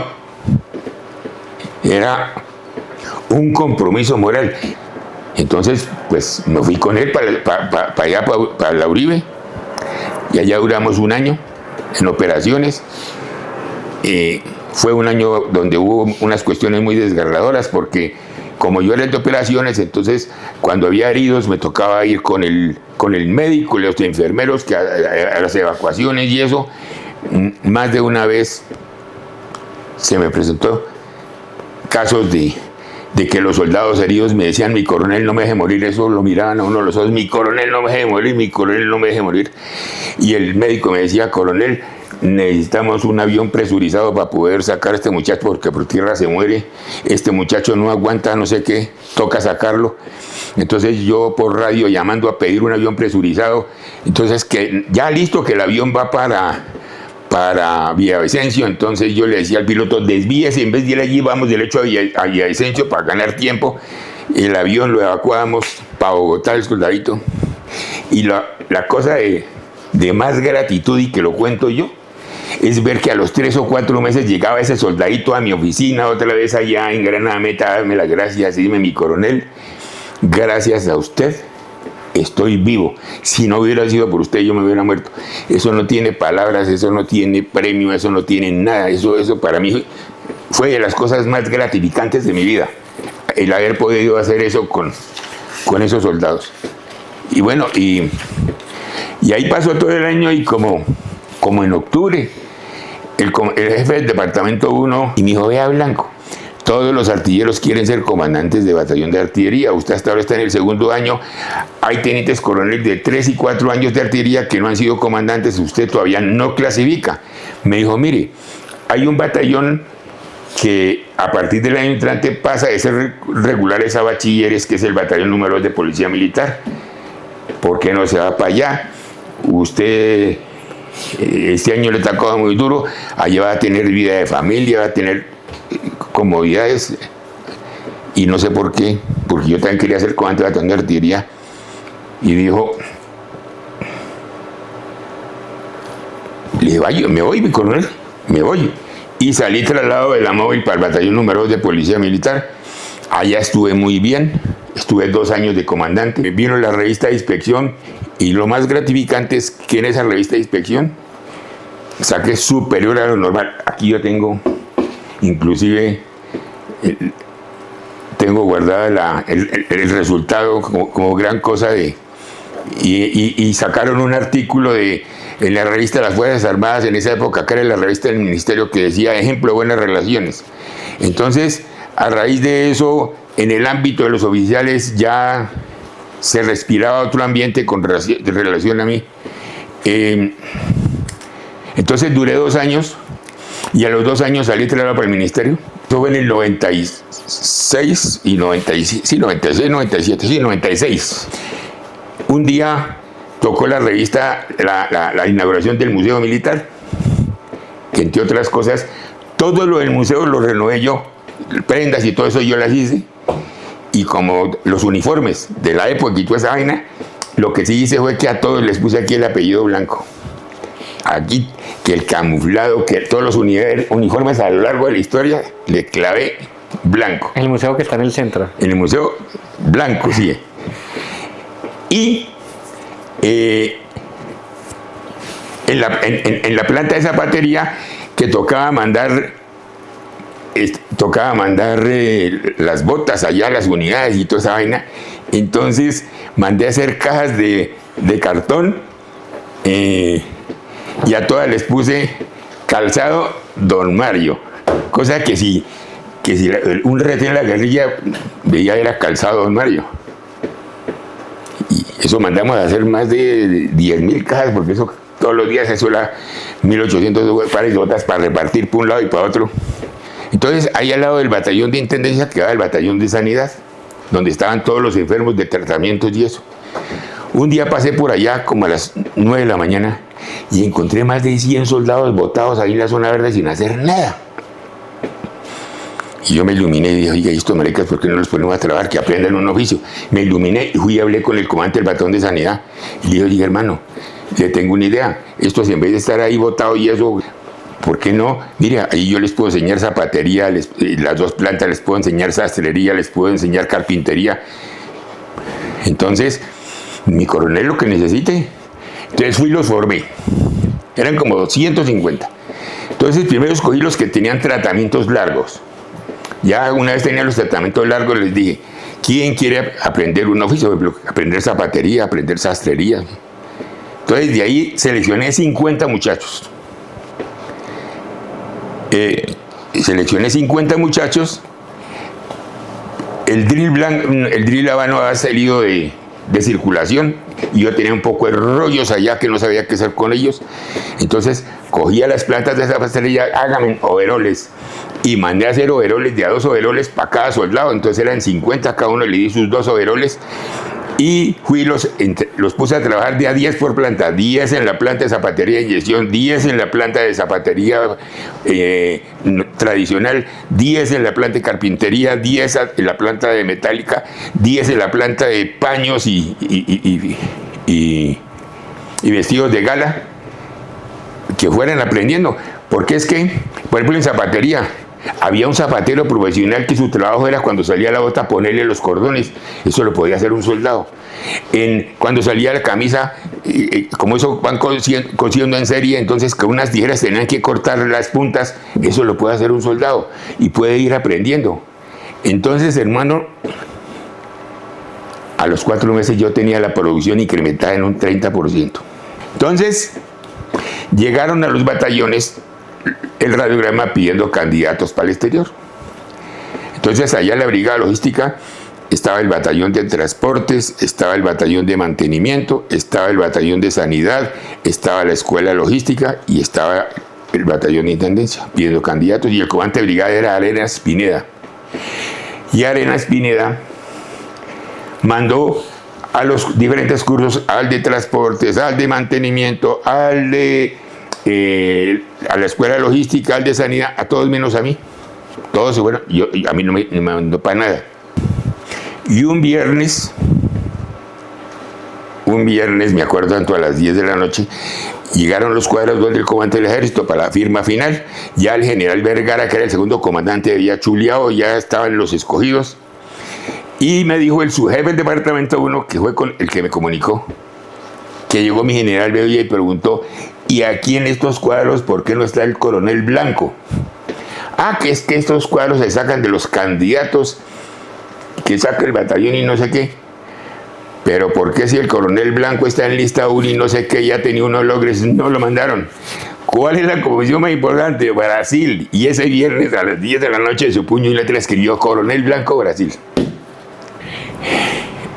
Era un compromiso moral. Entonces, pues me fui con él para allá, para la Uribe, y allá duramos 1 año en operaciones. Fue un año donde hubo unas cuestiones muy desgarradoras, porque como yo era el de operaciones, entonces cuando había heridos me tocaba ir con el médico, los enfermeros que a las evacuaciones y eso. Más de una vez se me presentó casos de que los soldados heridos me decían: mi coronel, no me deje morir. Eso lo miraban a uno los ojos: mi coronel, no me deje morir, mi coronel, no me deje morir. Y el médico me decía: coronel, necesitamos un avión presurizado para poder sacar a este muchacho, porque por tierra se muere, este muchacho no aguanta, no sé qué, toca sacarlo. Entonces yo por radio llamando a pedir un avión presurizado. Entonces, que ya listo, que el avión va para Villavicencio. Entonces yo le decía al piloto: desvíese, en vez de ir allí, vamos derecho a Villavicencio para ganar tiempo. El avión lo evacuamos para Bogotá, el soldadito. Y la cosa de más gratitud, y que lo cuento yo, es ver que a los 3 o 4 meses llegaba ese soldadito a mi oficina, otra vez allá en Granada Meta, a darme las gracias, y dime: mi coronel, gracias a usted estoy vivo. Si no hubiera sido por usted, yo me hubiera muerto. Eso no tiene palabras, eso no tiene premio, eso no tiene nada. Eso para mí fue de las cosas más gratificantes de mi vida, el haber podido hacer eso con esos soldados. Y bueno, y ahí pasó todo el año, y como en octubre, el jefe del departamento 1 y me dijo: vea, Blanco, todos los artilleros quieren ser comandantes de batallón de artillería. Usted hasta ahora está en el 2.º año. Hay tenientes coroneles de 3 y 4 años de artillería que no han sido comandantes. Usted todavía no clasifica. Me dijo: mire, hay un batallón que a partir del año entrante pasa de ser regulares a bachilleres, que es el batallón número 2 de Policía Militar. ¿Por qué no se va para allá? Usted este año le tocó muy duro. Allá va a tener vida de familia, va a tener comodidades. Y no sé por qué, porque yo también quería ser comandante de batallón de artillería. Y dijo: le dije: me voy, mi coronel, me voy. Y salí trasladado de la móvil para el batallón número 2 de Policía Militar. Allá estuve muy bien, estuve 2 años de comandante. Vino la revista de inspección, y lo más gratificante es que en esa revista de inspección saqué superior a lo normal. Aquí yo tengo, inclusive, tengo guardada el resultado como gran cosa de... Y sacaron un artículo en la revista de las Fuerzas Armadas en esa época, que era la revista del Ministerio, que decía ejemplo de buenas relaciones. Entonces, a raíz de eso, en el ámbito de los oficiales ya se respiraba otro ambiente con relación a mí. Entonces duré 2 años y a los 2 años salí titular para el ministerio. Eso fue en el 96 y 97, sí, 96, 97, sí, 96. Un día tocó la revista, la inauguración del Museo Militar, que entre otras cosas, todo lo del museo lo renové yo, prendas y todo eso yo las hice, y como los uniformes de la época y toda esa vaina, lo que sí hice fue que a todos les puse aquí el apellido blanco. Aquí, que el camuflado, que todos los uniformes a lo largo de la historia, le clavé blanco. El museo que está en el centro. En el museo blanco, sí. Y en la planta de zapatería que tocaba mandar las botas allá a las unidades y toda esa vaina, entonces mandé a hacer cajas de cartón y a todas les puse calzado Don Mario, cosa que si un retén de la guerrilla veía era calzado Don Mario. Y eso mandamos a hacer más de 10.000 cajas, porque eso todos los días eso era 1.800 pares de botas para repartir por un lado y para otro. Entonces, ahí al lado del batallón de intendencia quedaba el batallón de sanidad, donde estaban todos los enfermos de tratamientos y eso. Un día pasé por allá como a las 9 de la mañana y encontré más de 100 soldados botados ahí en la zona verde sin hacer nada. Y yo me iluminé y dije, oiga, estos maricas, ¿por qué no los ponemos a trabajar? Que aprendan un oficio. Me iluminé y fui y hablé con el comandante del batallón de sanidad. Y le dije, hermano, le tengo una idea. Estos en vez de estar ahí botados y eso, ¿por qué no? Mira, ahí yo les puedo enseñar zapatería, las 2 plantas, les puedo enseñar sastrería, les puedo enseñar carpintería. Entonces, mi coronel lo que necesite. Entonces fui y los formé. Eran como 250. Entonces primero escogí los que tenían tratamientos largos. Ya una vez tenían los tratamientos largos, les dije, ¿quién quiere aprender un oficio? Por ejemplo, aprender zapatería, aprender sastrería. Entonces de ahí seleccioné 50 muchachos. Seleccioné 50 muchachos. El drill habano ha salido de circulación y yo tenía un poco de rollos allá que no sabía qué hacer con ellos. Entonces cogía las plantas de esa pastelería, háganme overoles, y mandé a hacer overoles de a 2 overoles para cada soldado. Entonces eran 50, cada uno le di sus 2 overoles y fui los puse a trabajar de a 10 por planta, 10 en la planta de zapatería de inyección, 10 en la planta de zapatería tradicional, 10 en la planta de carpintería, 10 en la planta de metálica, 10 en la planta de paños y vestidos de gala, que fueran aprendiendo. Porque es que, por ejemplo, en zapatería, había un zapatero profesional que su trabajo era cuando salía la bota ponerle los cordones. Eso lo podía hacer un soldado. Cuando salía la camisa, como eso van cosiendo en serie, entonces con unas tijeras tenían que cortar las puntas. Eso lo puede hacer un soldado y puede ir aprendiendo. Entonces, hermano, a los 4 meses yo tenía la producción incrementada en un 30%. Entonces, llegaron a los batallones el radiograma pidiendo candidatos para el exterior. Entonces allá en la brigada logística estaba el batallón de transportes, estaba el batallón de mantenimiento, estaba el batallón de sanidad, estaba la escuela logística y estaba el batallón de intendencia pidiendo candidatos, y el comandante de brigada era Arenas Pineda. Y Arenas Pineda mandó a los diferentes cursos, al de transportes, al de mantenimiento, al de a la escuela logística, al de sanidad, a todos menos a mí. Todos se fueron, a mí no me mandó para nada. Y un viernes, me acuerdo tanto, a las 10 de la noche, llegaron los cuadros del comandante del ejército para la firma final. Ya el general Vergara, que era el segundo comandante, había chuleado, ya estaban los escogidos. Y me dijo el subjefe del departamento 1, que fue el que me comunicó, que llegó mi general Bedoya y preguntó, Y aquí en estos cuadros, ¿por qué no está el coronel Blanco? Ah, que es que estos cuadros se sacan de los candidatos que saca el batallón y no sé qué. Pero ¿por qué si el coronel Blanco está en lista 1 y no sé qué, ya tenía unos logros, no lo mandaron? ¿Cuál es la comisión más importante? Brasil. Y ese viernes a las 10 de la noche de su puño y letra escribió Coronel Blanco, Brasil.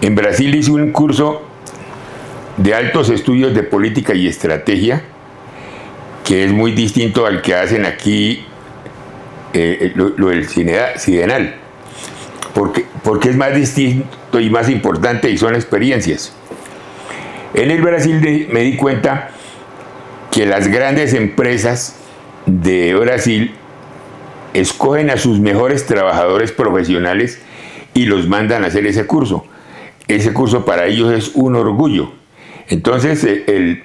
En Brasil hice un curso de altos estudios de política y estrategia, que es muy distinto al que hacen aquí lo del Sidenal, porque es más distinto y más importante y son experiencias. En el Brasil me di cuenta que las grandes empresas de Brasil escogen a sus mejores trabajadores profesionales y los mandan a hacer ese curso. Ese curso para ellos es un orgullo. Entonces el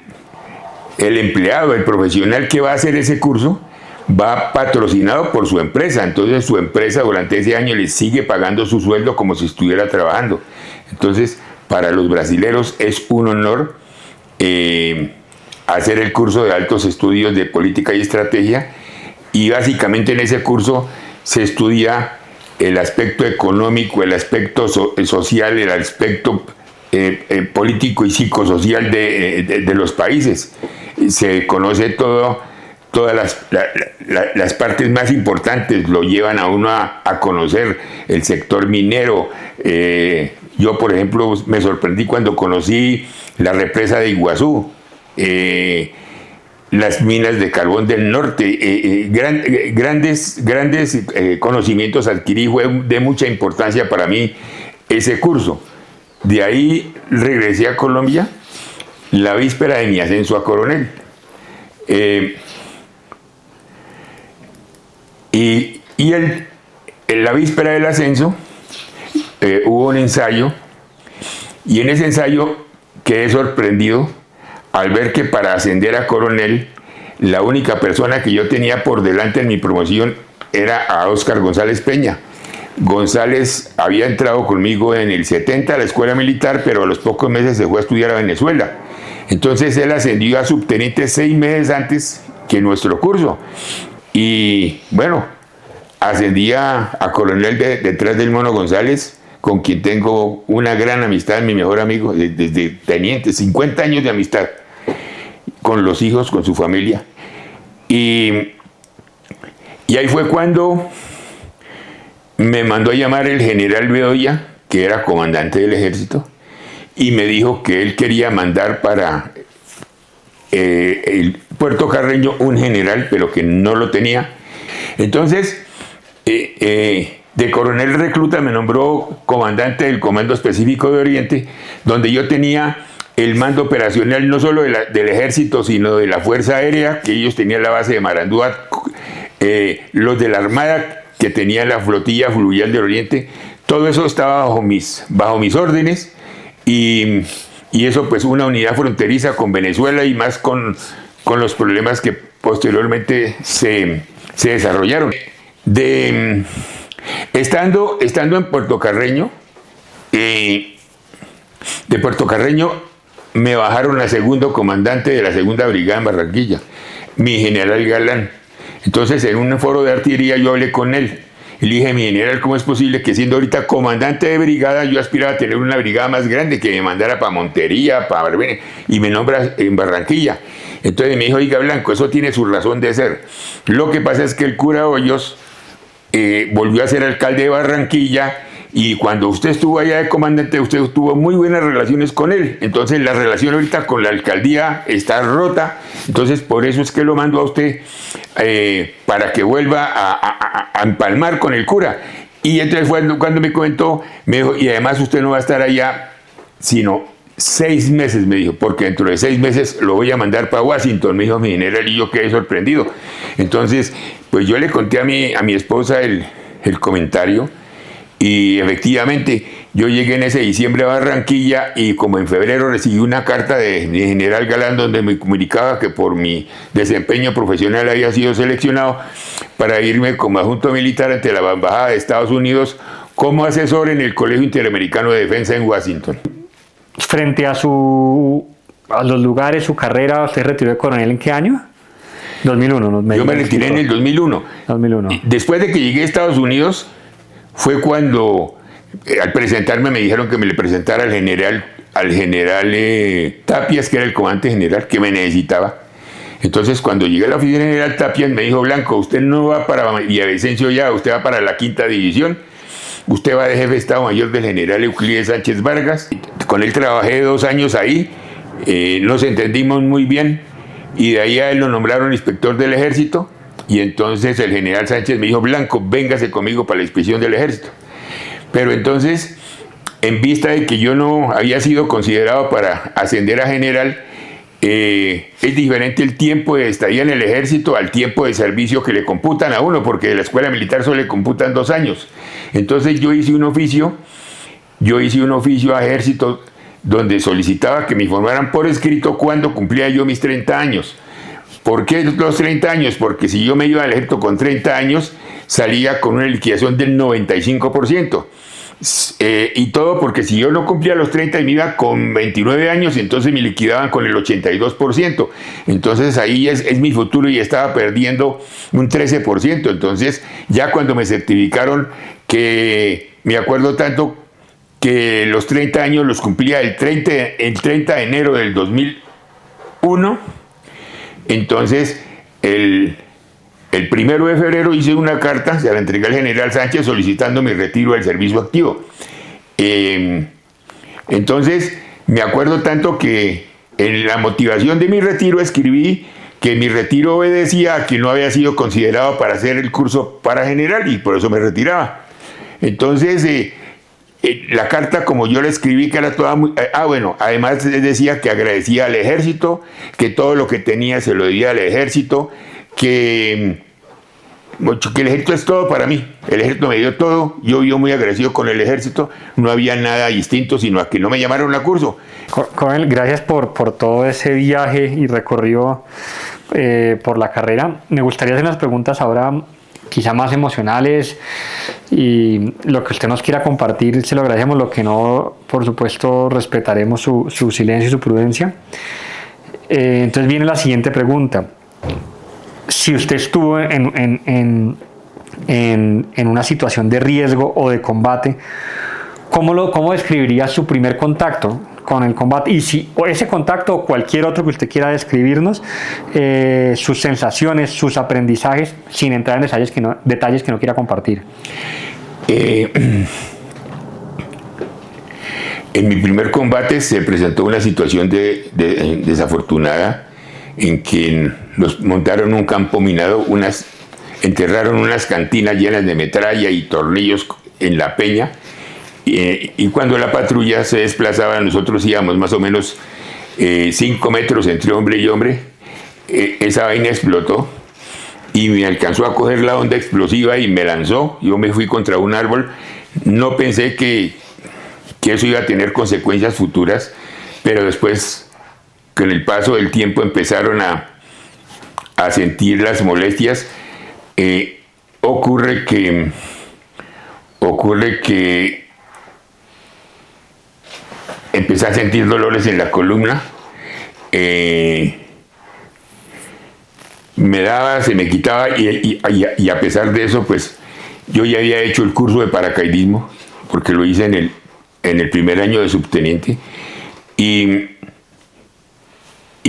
empleado, el profesional que va a hacer ese curso, va patrocinado por su empresa. Entonces su empresa durante ese año le sigue pagando su sueldo como si estuviera trabajando. Entonces para los brasileros es un honor hacer el curso de altos estudios de política y estrategia, y básicamente en ese curso se estudia el aspecto económico, el aspecto social, el aspecto político y psicosocial de los países. Se conoce todas las partes más importantes, lo llevan a uno a conocer el sector minero. Yo, por ejemplo, me sorprendí cuando conocí la represa de Iguazú, las minas de carbón del norte, grandes conocimientos adquirí. Fue de mucha importancia para mí ese curso. De ahí regresé a Colombia la víspera de mi ascenso a coronel. En la víspera del ascenso hubo un ensayo, y en ese ensayo quedé sorprendido al ver que para ascender a coronel, la única persona que yo tenía por delante en mi promoción era a Óscar González Peña. González había entrado conmigo en el 70 a la escuela militar, pero a los pocos meses se fue a estudiar a Venezuela. Entonces él ascendió a subteniente 6 meses antes que nuestro curso. Y bueno, ascendí a coronel detrás del Mono González, con quien tengo una gran amistad, mi mejor amigo, desde teniente, 50 años de amistad, con los hijos, con su familia. Y ahí fue cuando me mandó a llamar el general Bedoya, que era comandante del ejército, y me dijo que él quería mandar para el Puerto Carreño un general, pero que no lo tenía. Entonces, de coronel recluta me nombró comandante del Comando Específico de Oriente, donde yo tenía el mando operacional no solo del ejército, sino de la Fuerza Aérea, que ellos tenían la base de Marandúa, los de la Armada, que tenían la flotilla fluvial del Oriente. Todo eso estaba bajo mis órdenes, y eso pues una unidad fronteriza con Venezuela, y más con los problemas que posteriormente se desarrollaron. Estando en Puerto Carreño, de Puerto Carreño me bajaron a segundo comandante de la segunda brigada en Barranquilla, mi general Galán. Entonces en un foro de artillería yo hablé con él y le dije: mi general, ¿cómo es posible que siendo ahorita comandante de brigada yo aspiraba a tener una brigada más grande, que me mandara para Montería, para Barberena, y me nombra en Barranquilla? Entonces me dijo: oiga, Blanco, eso tiene su razón de ser. Lo que pasa es que el cura Hoyos volvió a ser alcalde de Barranquilla, y cuando usted estuvo allá de comandante, usted tuvo muy buenas relaciones con él. Entonces la relación ahorita con la alcaldía está rota. Entonces por eso es que lo mando a usted para que vuelva a empalmar con el cura. Y entonces fue cuando me comentó, me dijo: y además usted no va a estar allá sino 6 meses, me dijo, porque dentro de 6 meses lo voy a mandar para Washington, me dijo mi general, y yo quedé sorprendido. Entonces pues yo le conté a mi esposa el comentario. Y efectivamente, yo llegué en ese diciembre a Barranquilla, y como en febrero recibí una carta de general Galán donde me comunicaba que por mi desempeño profesional había sido seleccionado para irme como adjunto militar ante la Embajada de Estados Unidos como asesor en el Colegio Interamericano de Defensa en Washington. Frente a su a los lugares, su carrera. ¿Usted retiró de coronel en qué año? 2001. Yo me retiré en el 2001. 2001. Después de que llegué a Estados Unidos, fue cuando al presentarme me dijeron que me le presentara al general Tapias, que era el comandante general, que me necesitaba. Entonces, cuando llegué a la oficina general Tapias, me dijo: Blanco, usted no va para Villavicencio ya, usted va para la 5ª división, usted va de jefe de Estado Mayor del general Euclides Sánchez Vargas. Con él trabajé 2 años ahí, nos entendimos muy bien, y de ahí a él lo nombraron inspector del ejército, y entonces el general Sánchez me dijo: Blanco, véngase conmigo para la inspección del ejército. Pero entonces, en vista de que yo no había sido considerado para ascender a general, es diferente el tiempo de estadía en el ejército al tiempo de servicio que le computan a uno, porque de la escuela militar solo le computan 2 años. Entonces yo hice un oficio a ejército donde solicitaba que me informaran por escrito cuándo cumplía yo mis 30 años. ¿Por qué los 30 años? Porque si yo me iba al ejército con 30 años, salía con una liquidación del 95%. Y todo porque si yo no cumplía los 30 y me iba con 29 años, entonces me liquidaban con el 82%. Entonces ahí es mi futuro, y estaba perdiendo un 13%. Entonces ya cuando me certificaron, que me acuerdo tanto que los 30 años los cumplía el 30 de enero del 2001, entonces el 1 de febrero hice una carta, se la entregué al general Sánchez solicitando mi retiro del servicio activo. Entonces, me acuerdo tanto que en la motivación de mi retiro escribí que mi retiro obedecía a que no había sido considerado para hacer el curso para general, y por eso me retiraba. Entonces, la carta, como yo la escribí, que era toda muy... además decía que agradecía al ejército, que todo lo que tenía se lo debía al ejército, que el ejército es todo para mí. El ejército me dio todo, yo vivo muy agradecido con el ejército, no había nada distinto sino a que no me llamaron a curso. Coronel, gracias por todo ese viaje y recorrido por la carrera. Me gustaría hacer unas preguntas ahora quizá más emocionales, y lo que usted nos quiera compartir se lo agradecemos, lo que no, por supuesto, respetaremos su silencio y su prudencia. Entonces viene la siguiente pregunta. Si usted estuvo en una situación de riesgo o de combate, ¿cómo describiría su primer contacto con el combate? Y si ese contacto o cualquier otro que usted quiera describirnos, sus sensaciones, sus aprendizajes, sin entrar en detalles que no quiera compartir. En mi primer combate se presentó una situación desafortunada, en que nos montaron un campo minado, enterraron unas cantinas llenas de metralla y tornillos en la peña, y cuando la patrulla se desplazaba, nosotros íbamos más o menos 5 metros entre hombre y hombre. Esa vaina explotó y me alcanzó a coger la onda explosiva y me lanzó. Yo me fui contra un árbol. No pensé que eso iba a tener consecuencias futuras, pero después, con el paso del tiempo, empezaron a sentir las molestias. Ocurre que empecé a sentir dolores en la columna. Me daba, se me quitaba, y a pesar de eso, pues yo ya había hecho el curso de paracaidismo, porque lo hice en el primer año de subteniente, y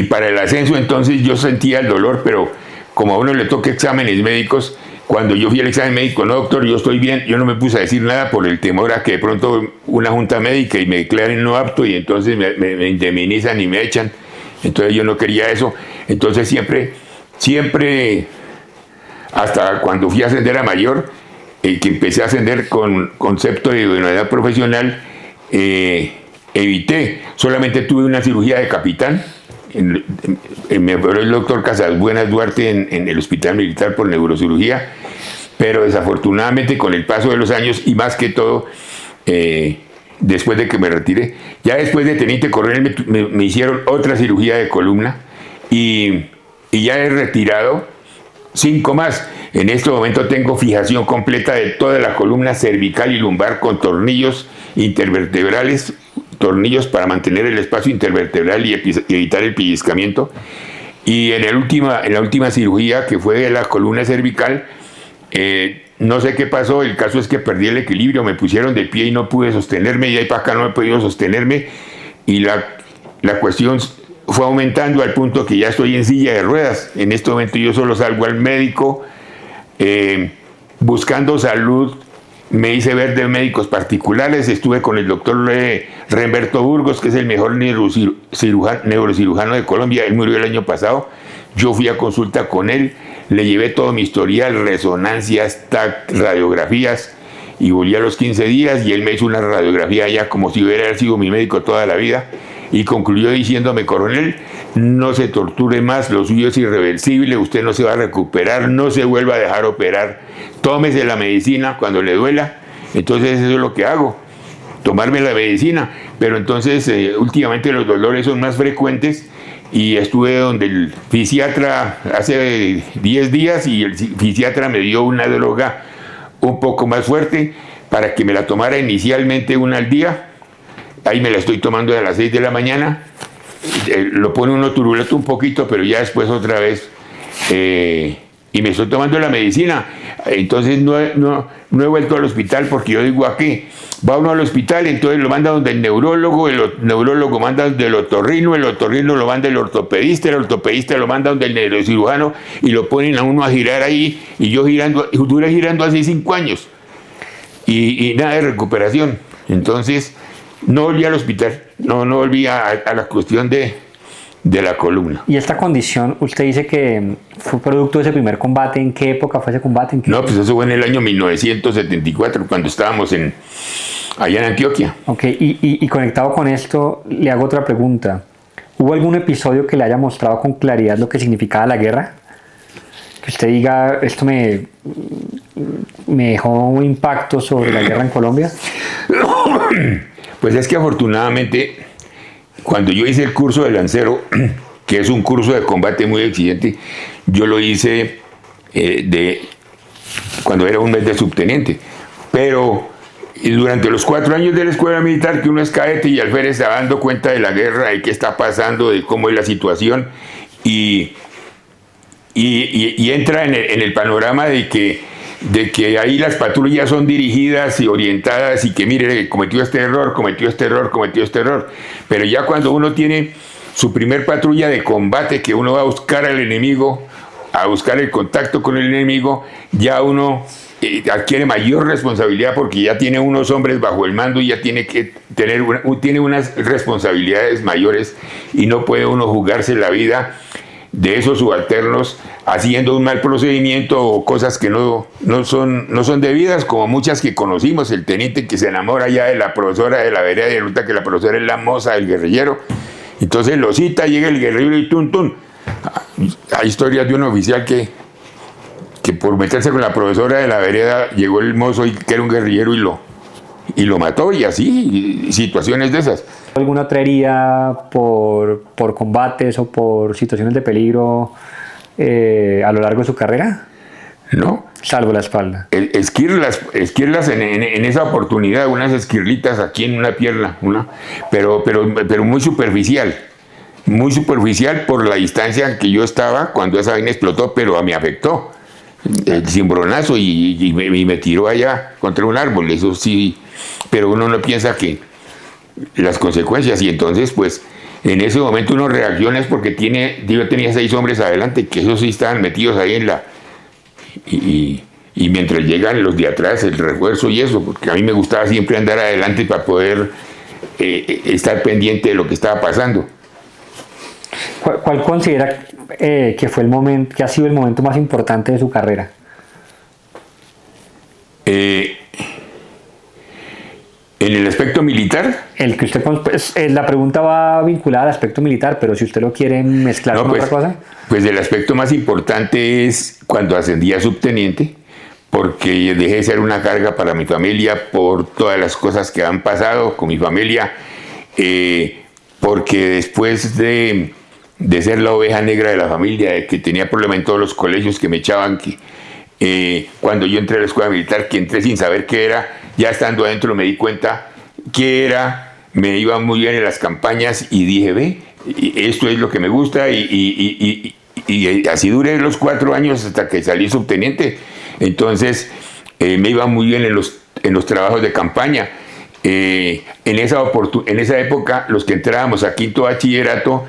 para el ascenso entonces yo sentía el dolor, pero como a uno le toca exámenes médicos, cuando yo fui al examen médico: no, doctor, yo estoy bien, yo no me puse a decir nada por el temor a que de pronto una junta médica y me declaren no apto, y entonces me indemnizan y me echan. Entonces yo no quería eso. Entonces siempre, hasta cuando fui a ascender a mayor, que empecé a ascender con concepto de idoneidad profesional, evité. Solamente tuve una cirugía de capitán. Me operó el doctor Casasbuenas Duarte en el hospital militar por neurocirugía, pero desafortunadamente con el paso de los años, y más que todo después de que me retiré, ya después de teniente coronel me hicieron otra cirugía de columna, y ya he retirado 5 más. En este momento tengo fijación completa de toda la columna cervical y lumbar con tornillos intervertebrales tornillos para mantener el espacio intervertebral y evitar el pellizcamiento. Y en la última cirugía, que fue de la columna cervical, no sé qué pasó, el caso es que perdí el equilibrio, me pusieron de pie y no pude sostenerme, y ahí para acá no he podido sostenerme, y la cuestión fue aumentando al punto que ya estoy en silla de ruedas. En este momento yo solo salgo al médico, buscando salud. Me hice ver de médicos particulares, estuve con el doctor Remberto Burgos, que es el mejor neurocirujano de Colombia. Él murió el año pasado. Yo fui a consulta con él, le llevé todo mi historial, resonancias, TAC, radiografías, y volví a los 15 días y él me hizo una radiografía ya como si hubiera sido mi médico toda la vida, y concluyó diciéndome: coronel, no se torture más, lo suyo es irreversible, usted no se va a recuperar, no se vuelva a dejar operar, tómese la medicina cuando le duela. Entonces eso es lo que hago, tomarme la medicina. Pero entonces últimamente los dolores son más frecuentes, y estuve donde el fisiatra hace 10 días, y el fisiatra me dio una droga un poco más fuerte para que me la tomara inicialmente una al día. Ahí me la estoy tomando a las 6 de la mañana. Lo pone uno turuleto un poquito, pero ya después otra vez. Y me estoy tomando la medicina. Entonces no he vuelto al hospital, porque yo digo: ¿a qué? Va uno al hospital, entonces lo manda donde el neurólogo manda donde el otorrino lo manda el ortopedista lo manda donde el neurocirujano, y lo ponen a uno a girar ahí, y yo duré girando así 5 años. Y nada de recuperación. Entonces no volví al hospital, no volví a la cuestión de la columna. ¿Y esta condición, usted dice que fue producto de ese primer combate? ¿En qué época fue ese combate? No, pues eso fue en el año 1974, cuando estábamos allá en Antioquia. Ok, y conectado con esto, le hago otra pregunta. ¿Hubo algún episodio que le haya mostrado con claridad lo que significaba la guerra? Que usted diga: esto me dejó un impacto sobre la guerra en Colombia. Pues es que afortunadamente, cuando yo hice el curso de lancero, que es un curso de combate muy exigente, yo lo hice cuando era un mes de subteniente. Pero durante los 4 años de la escuela militar, que uno es cadete y alférez, se va dando cuenta de la guerra, y qué está pasando, de cómo es la situación, y entra en el panorama de que ahí las patrullas son dirigidas y orientadas, y que mire, cometió este error. Pero ya cuando uno tiene su primer patrulla de combate, que uno va a buscar al enemigo, a buscar el contacto con el enemigo, ya uno adquiere mayor responsabilidad, porque ya tiene unos hombres bajo el mando, y ya tiene que tiene unas responsabilidades mayores, y no puede uno jugarse la vida de esos subalternos haciendo un mal procedimiento o cosas que no son debidas, como muchas que conocimos. El teniente que se enamora ya de la profesora de la vereda, y resulta que la profesora es la moza del guerrillero. Entonces lo cita, llega el guerrillero y tum. Hay historias de un oficial que por meterse con la profesora de la vereda llegó el mozo, que era un guerrillero, y lo mató, y así, situaciones de esas. ¿Alguna otra herida por combates o por situaciones de peligro a lo largo de su carrera? No. Salvo la espalda. Esquirlas en esa oportunidad, unas esquirlitas aquí en una pierna, pero muy superficial. Muy superficial por la distancia en que yo estaba cuando esa vaina explotó, pero a mí afectó. El cimbronazo, y me tiró allá contra un árbol, eso sí, pero uno no piensa que las consecuencias, y entonces pues en ese momento uno reacciona es porque yo tenía 6 hombres adelante, que esos sí estaban metidos ahí y mientras llegan los de atrás, el refuerzo y eso, porque a mí me gustaba siempre andar adelante para poder estar pendiente de lo que estaba pasando. ¿Cuál considera que fue que ha sido el momento más importante de su carrera? ¿En el aspecto militar? El que usted, pues, la pregunta va vinculada al aspecto militar, pero si usted lo quiere mezclar con otra cosa. Pues el aspecto más importante es cuando ascendí a subteniente, porque dejé de ser una carga para mi familia por todas las cosas que han pasado con mi familia, porque después de ser la oveja negra de la familia, de que tenía problemas en todos los colegios, que me echaban, cuando yo entré a la escuela militar, que entré sin saber qué era, ya estando adentro me di cuenta que era me iba muy bien en las campañas y dije, ve, esto es lo que me gusta y así duré los 4 años hasta que salí subteniente. Entonces me iba muy bien en los trabajos de campaña. En esa época los que entrábamos a quinto bachillerato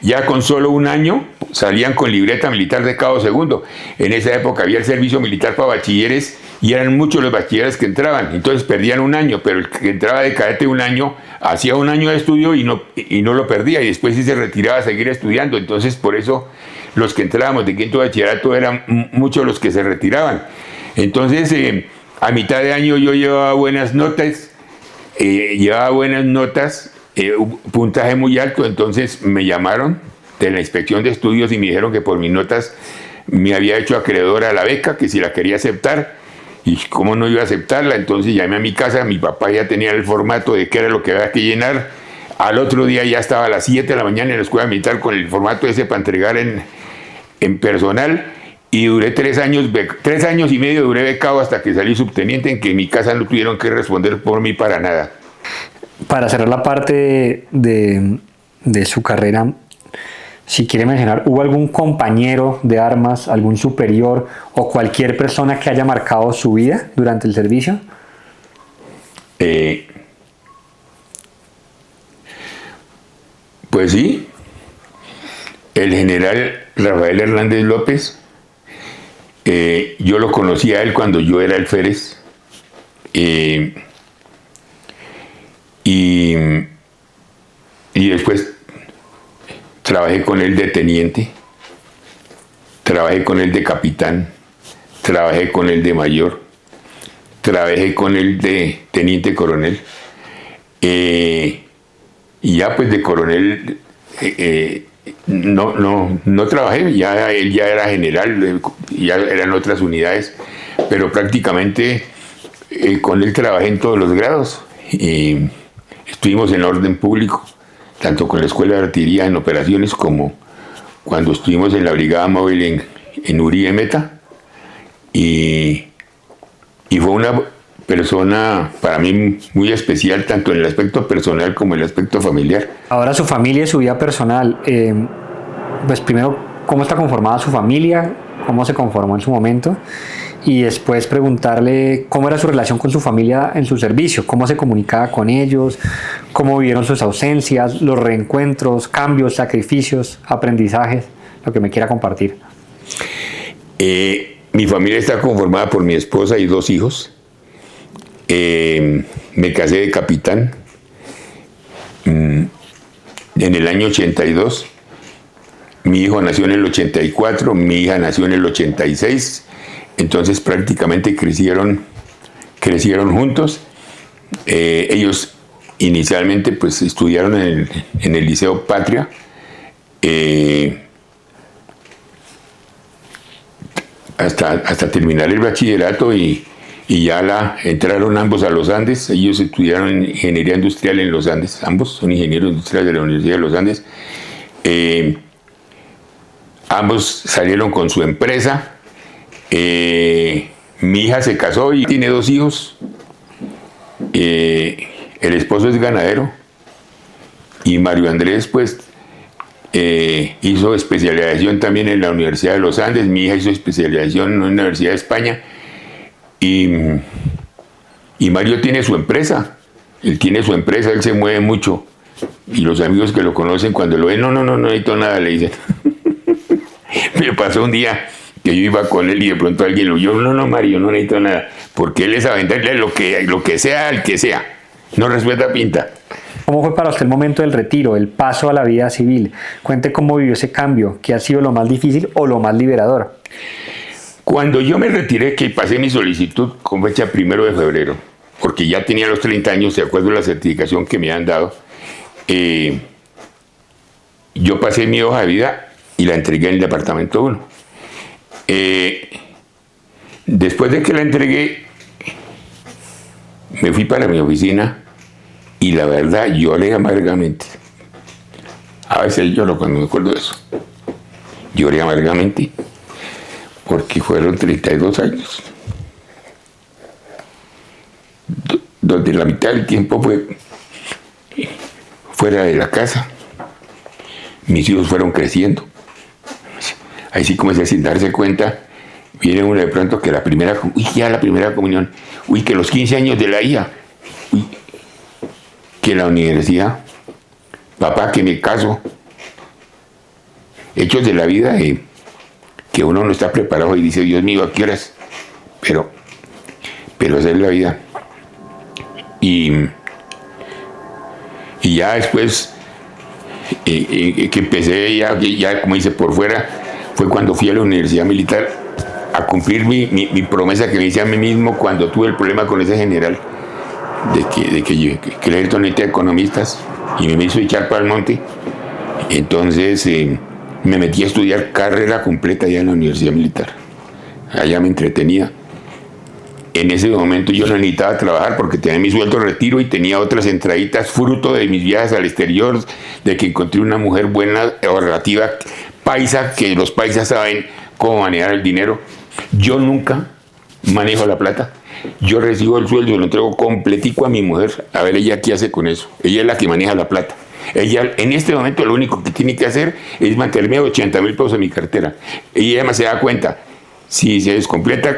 ya con solo un año salían con libreta militar de cabo segundo. En esa época había el servicio militar para bachilleres y eran muchos los bachilleres que entraban, entonces perdían un año, pero el que entraba de cadete un año hacía un año de estudio y no lo perdía, y después sí se retiraba a seguir estudiando. Entonces por eso los que entrábamos de quinto bachillerato eran muchos los que se retiraban. Entonces a mitad de año yo llevaba buenas notas, puntaje muy alto. Entonces me llamaron de la inspección de estudios y me dijeron que por mis notas me había hecho acreedor a la beca, que si la quería aceptar. Y cómo no iba a aceptarla. Entonces llamé a mi casa, mi papá ya tenía el formato de qué era lo que había que llenar. Al otro día ya estaba a las 7 de la mañana en la escuela militar con el formato ese para entregar en personal. Y duré 3 años, 3 años y medio duré becado hasta que salí subteniente, en que en mi casa no tuvieron que responder por mí para nada. Para cerrar la parte de su carrera, si quiere mencionar, ¿hubo algún compañero de armas, algún superior o cualquier persona que haya marcado su vida durante el servicio? Pues sí, el general Rafael Hernández López, yo lo conocí a él cuando yo era alférez, y después trabajé con él de teniente, trabajé con él de capitán, trabajé con él de mayor, trabajé con él de teniente coronel, y ya pues de coronel no trabajé, ya él ya era general, ya eran otras unidades, pero prácticamente con él trabajé en todos los grados. Estuvimos en orden público, tanto con la Escuela de Artillería en operaciones como cuando estuvimos en la Brigada Móvil en Uribe Meta, y fue una persona para mí muy especial, tanto en el aspecto personal como en el aspecto familiar. Ahora su familia y su vida personal, pues primero, ¿cómo está conformada su familia? ¿Cómo se conformó en su momento? Y después preguntarle cómo era su relación con su familia en su servicio, cómo se comunicaba con ellos, cómo vivieron sus ausencias, los reencuentros, cambios, sacrificios, aprendizajes, lo que me quiera compartir. Mi familia está conformada por mi esposa y 2 hijos. Me casé de capitán en el año 82. Mi hijo nació en el 84, mi hija nació en el 86. Entonces prácticamente crecieron juntos. Ellos inicialmente pues estudiaron en el Liceo Patria, hasta terminar el bachillerato, y ya entraron ambos a los Andes. Ellos estudiaron ingeniería industrial en los Andes, ambos son ingenieros industriales de la Universidad de los Andes. Ambos salieron con su empresa. Mi hija se casó y tiene 2 hijos. El esposo es ganadero, y Mario Andrés pues hizo especialización también en la Universidad de los Andes. Mi hija hizo especialización en la Universidad de España, y Mario tiene su empresa. Él se mueve mucho, y los amigos que lo conocen cuando lo ven, no necesito nada, le dicen. Me pasó un día que yo iba con él y de pronto alguien lo vio, no Mario, no necesito nada, porque él es a venderle lo que sea al que sea, no respeta pinta. ¿Cómo fue para usted el momento del retiro, el paso a la vida civil? Cuente cómo vivió ese cambio, qué ha sido lo más difícil o lo más liberador. Cuando yo me retiré, que pasé mi solicitud con fecha 1 de febrero, porque ya tenía los 30 años, de acuerdo a la certificación que me han dado, yo pasé mi hoja de vida y la entregué en el departamento 1. Después de que la entregué, me fui para mi oficina y la verdad lloré amargamente. A veces lloro cuando me acuerdo de eso. Lloré amargamente porque fueron 32 años donde la mitad del tiempo fue fuera de la casa, mis hijos fueron creciendo. Ahí sí, como sin darse cuenta, viene uno de pronto que la primera comunión, que los 15 años de la hija, que la universidad, papá, que me caso. Hechos de la vida que uno no está preparado y dice, Dios mío, ¿a qué horas? Pero esa es la vida. Y ya después que empecé ya como dice, por fuera, fue cuando fui a la Universidad Militar a cumplir mi promesa que me hice a mí mismo cuando tuve el problema con ese general de que el ejército necesita economistas y me hizo echar para el monte. Entonces me metí a estudiar carrera completa allá en la Universidad Militar. Allá me entretenía. En ese momento yo no necesitaba trabajar porque tenía mi sueldo de retiro y tenía otras entraditas fruto de mis viajes al exterior, de que encontré una mujer buena, ahorrativa, paisa, que los paisas saben cómo manejar el dinero. Yo nunca manejo la plata. Yo recibo el sueldo y lo entrego completico a mi mujer. A ver, ella qué hace con eso. Ella es la que maneja la plata. Ella, en este momento, lo único que tiene que hacer es mantenerme 80,000 pesos en mi cartera. Y ella además se da cuenta. Si se descompleta,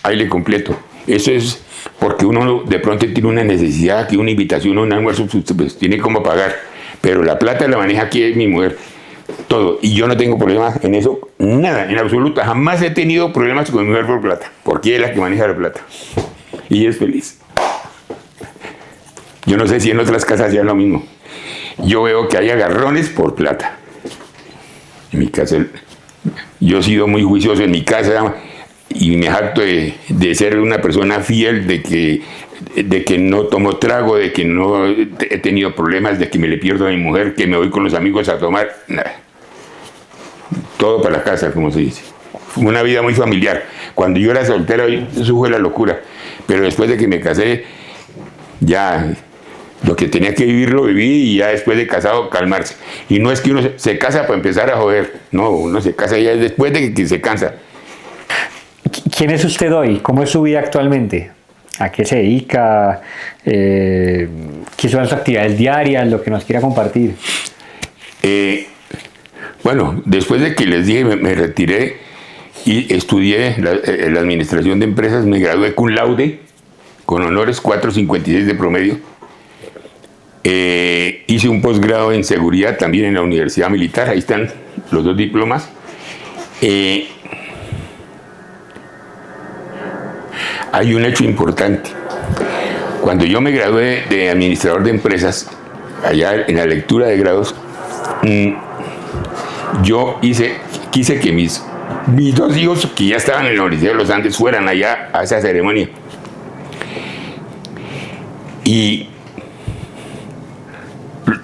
ahí le completo. Eso es porque uno de pronto tiene una necesidad, que una invitación, un almuerzo, pues tiene como pagar. Pero la plata la maneja aquí mi mujer. Todo. Y yo no tengo problemas en eso, nada, en absoluto. Jamás he tenido problemas con mi mujer por plata, porque ella es la que maneja la plata. Y ella es feliz. Yo no sé si en otras casas ya es lo mismo. Yo veo que hay agarrones por plata. En mi casa, yo he sido muy juicioso en mi casa y me jacto de ser una persona fiel, de que no tomo trago, de que no he tenido problemas, de que me le pierdo a mi mujer, que me voy con los amigos a tomar. Nada. Todo para la casa, como se dice. Una vida muy familiar. Cuando yo era soltero, eso fue la locura. Pero después de que me casé, ya lo que tenía que vivir lo viví, y ya después de casado calmarse. Y no es que uno se casa para empezar a joder. No, uno se casa ya después de que se cansa. ¿Quién es usted hoy? ¿Cómo es su vida actualmente? ¿A qué se dedica? ¿Qué son las actividades diarias? Lo que nos quiera compartir. Bueno, después de que les dije, me retiré y estudié la administración de empresas, me gradué cum laude, con honores, 4.56 de promedio. Hice un posgrado en seguridad también en la Universidad Militar, ahí están los dos diplomas. Hay un hecho importante. Cuando yo me gradué de administrador de empresas, allá en la lectura de grados, yo quise que mis dos hijos, que ya estaban en la Universidad de los Andes, fueran allá a esa ceremonia. Y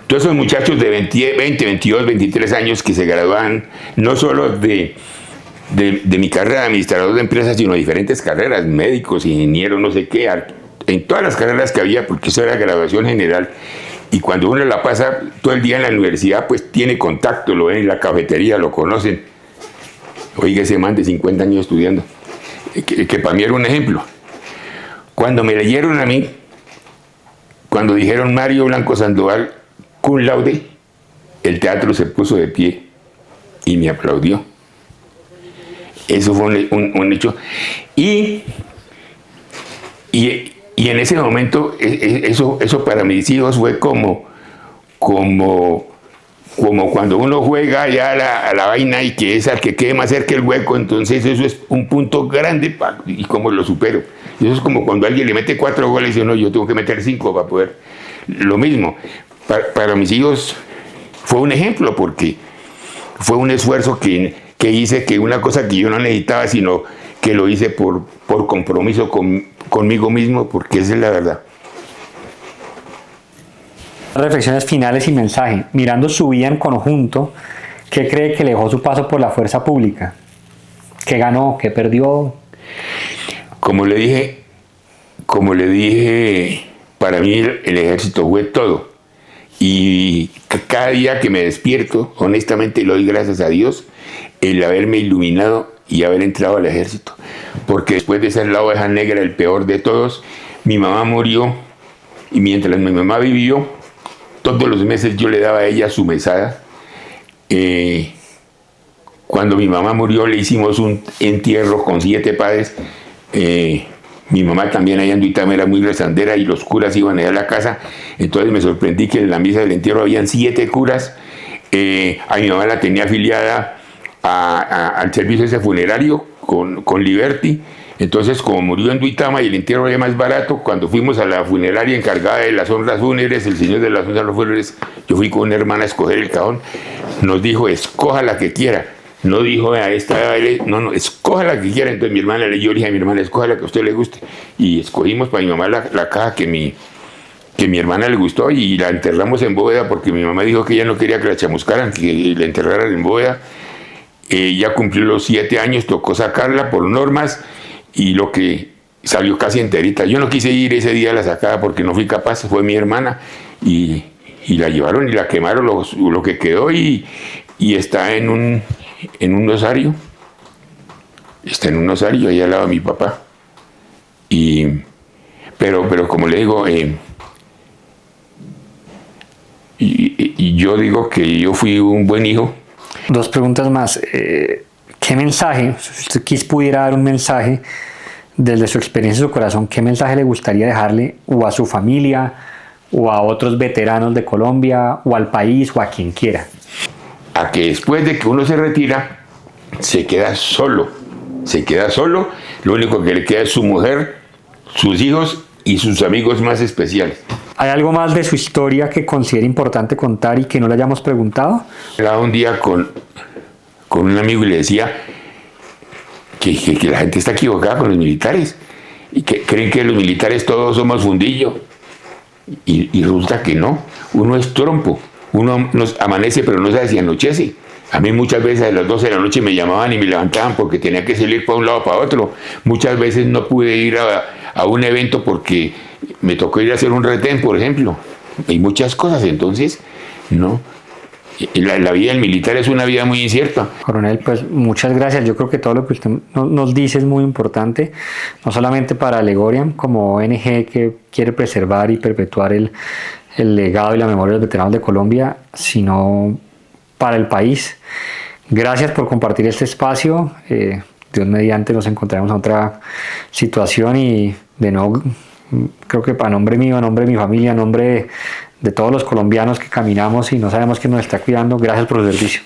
todos esos muchachos de 20, 22, 23 años que se graduaban, no solo de mi carrera de administrador de empresas, sino de diferentes carreras, médicos, ingenieros, no sé qué, en todas las carreras que había, porque eso era graduación general. Y cuando uno la pasa todo el día en la universidad, pues tiene contacto, lo ven en la cafetería, lo conocen. Oiga, ese man de 50 años estudiando, que para mí era un ejemplo. Cuando me leyeron a mí, cuando dijeron Mario Blanco Sandoval, cum laude, el teatro se puso de pie y me aplaudió. Eso fue un hecho. Y en ese momento, eso para mis hijos fue como cuando uno juega ya a la vaina y que es al que quede más cerca el hueco, entonces eso es un punto grande y como lo supero. Eso es como cuando alguien le mete 4 goles y dice, no, yo tengo que meter 5 para poder. Lo mismo, para mis hijos fue un ejemplo, porque fue un esfuerzo que hice, que una cosa que yo no necesitaba, sino que lo hice por compromiso conmigo mismo, porque esa es la verdad. Reflexiones finales y mensaje. Mirando su vida en conjunto, ¿qué cree que le dejó su paso por la fuerza pública? ¿Qué ganó? ¿Qué perdió? Como le dije, para mí el ejército fue todo. Y cada día que me despierto, honestamente le doy gracias a Dios el haberme iluminado y haber entrado al ejército. Porque después de ser la oveja negra, el peor de todos, mi mamá murió, y mientras mi mamá vivió, todos los meses yo le daba a ella su mesada. Cuando mi mamá murió le hicimos un entierro con 7 padres. Mi mamá también allá en Duitama era muy rezandera y los curas iban allá a la casa. Entonces me sorprendí que en la misa del entierro habían 7 curas. A mi mamá la tenía afiliada al servicio ese funerario con Liberty. Entonces, como murió en Duitama y el entierro era más barato, cuando fuimos a la funeraria encargada de las honras fúnebres, el señor de las honras fúnebres, yo fui con una hermana a escoger el cajón, nos dijo, escoja la que quiera. No dijo a esta, no, escoja la que quiera. Entonces mi hermana, yo le dije a mi hermana, escoja la que a usted le guste. Y escogimos para mi mamá la caja que mi hermana le gustó y la enterramos en bóveda porque mi mamá dijo que ella no quería que la chamuscaran, que la enterraran en bóveda. Ya cumplió los 7 años, tocó sacarla por normas y lo que salió casi enterita. Yo no quise ir ese día a la sacada porque no fui capaz, fue mi hermana y la llevaron y la quemaron lo que quedó y está en un osario. Está en un osario ahí al lado de mi papá. Pero como le digo, y yo digo que yo fui un buen hijo. 2 preguntas más. ¿Qué mensaje, si usted pudiera dar un mensaje desde su experiencia y su corazón, qué mensaje le gustaría dejarle o a su familia o a otros veteranos de Colombia o al país o a quien quiera? A que después de que uno se retira, se queda solo. Se queda solo, lo único que le queda es su mujer, sus hijos y sus amigos más especiales. ¿Hay algo más de su historia que considere importante contar y que no le hayamos preguntado? Hablaba un día con un amigo y le decía que la gente está equivocada con los militares y que creen que los militares todos somos fundillo y resulta que no, uno es trompo, uno nos amanece pero no sabe si anochece. A mí muchas veces a las 12 de la noche me llamaban y me levantaban porque tenía que salir para un lado o para otro. Muchas veces no pude ir a un evento porque me tocó ir a hacer un retén, por ejemplo. Hay muchas cosas, entonces, no. La vida del militar es una vida muy incierta. Coronel, pues muchas gracias. Yo creo que todo lo que usted nos dice es muy importante, no solamente para Alegoriam como ONG que quiere preservar y perpetuar el legado y la memoria de los veteranos de Colombia, sino para el país. Gracias por compartir este espacio. Dios mediante nos encontraremos en otra situación y de nuevo creo que a nombre mío, a nombre de mi familia, a nombre de todos los colombianos que caminamos y no sabemos quién nos está cuidando, gracias por su servicio.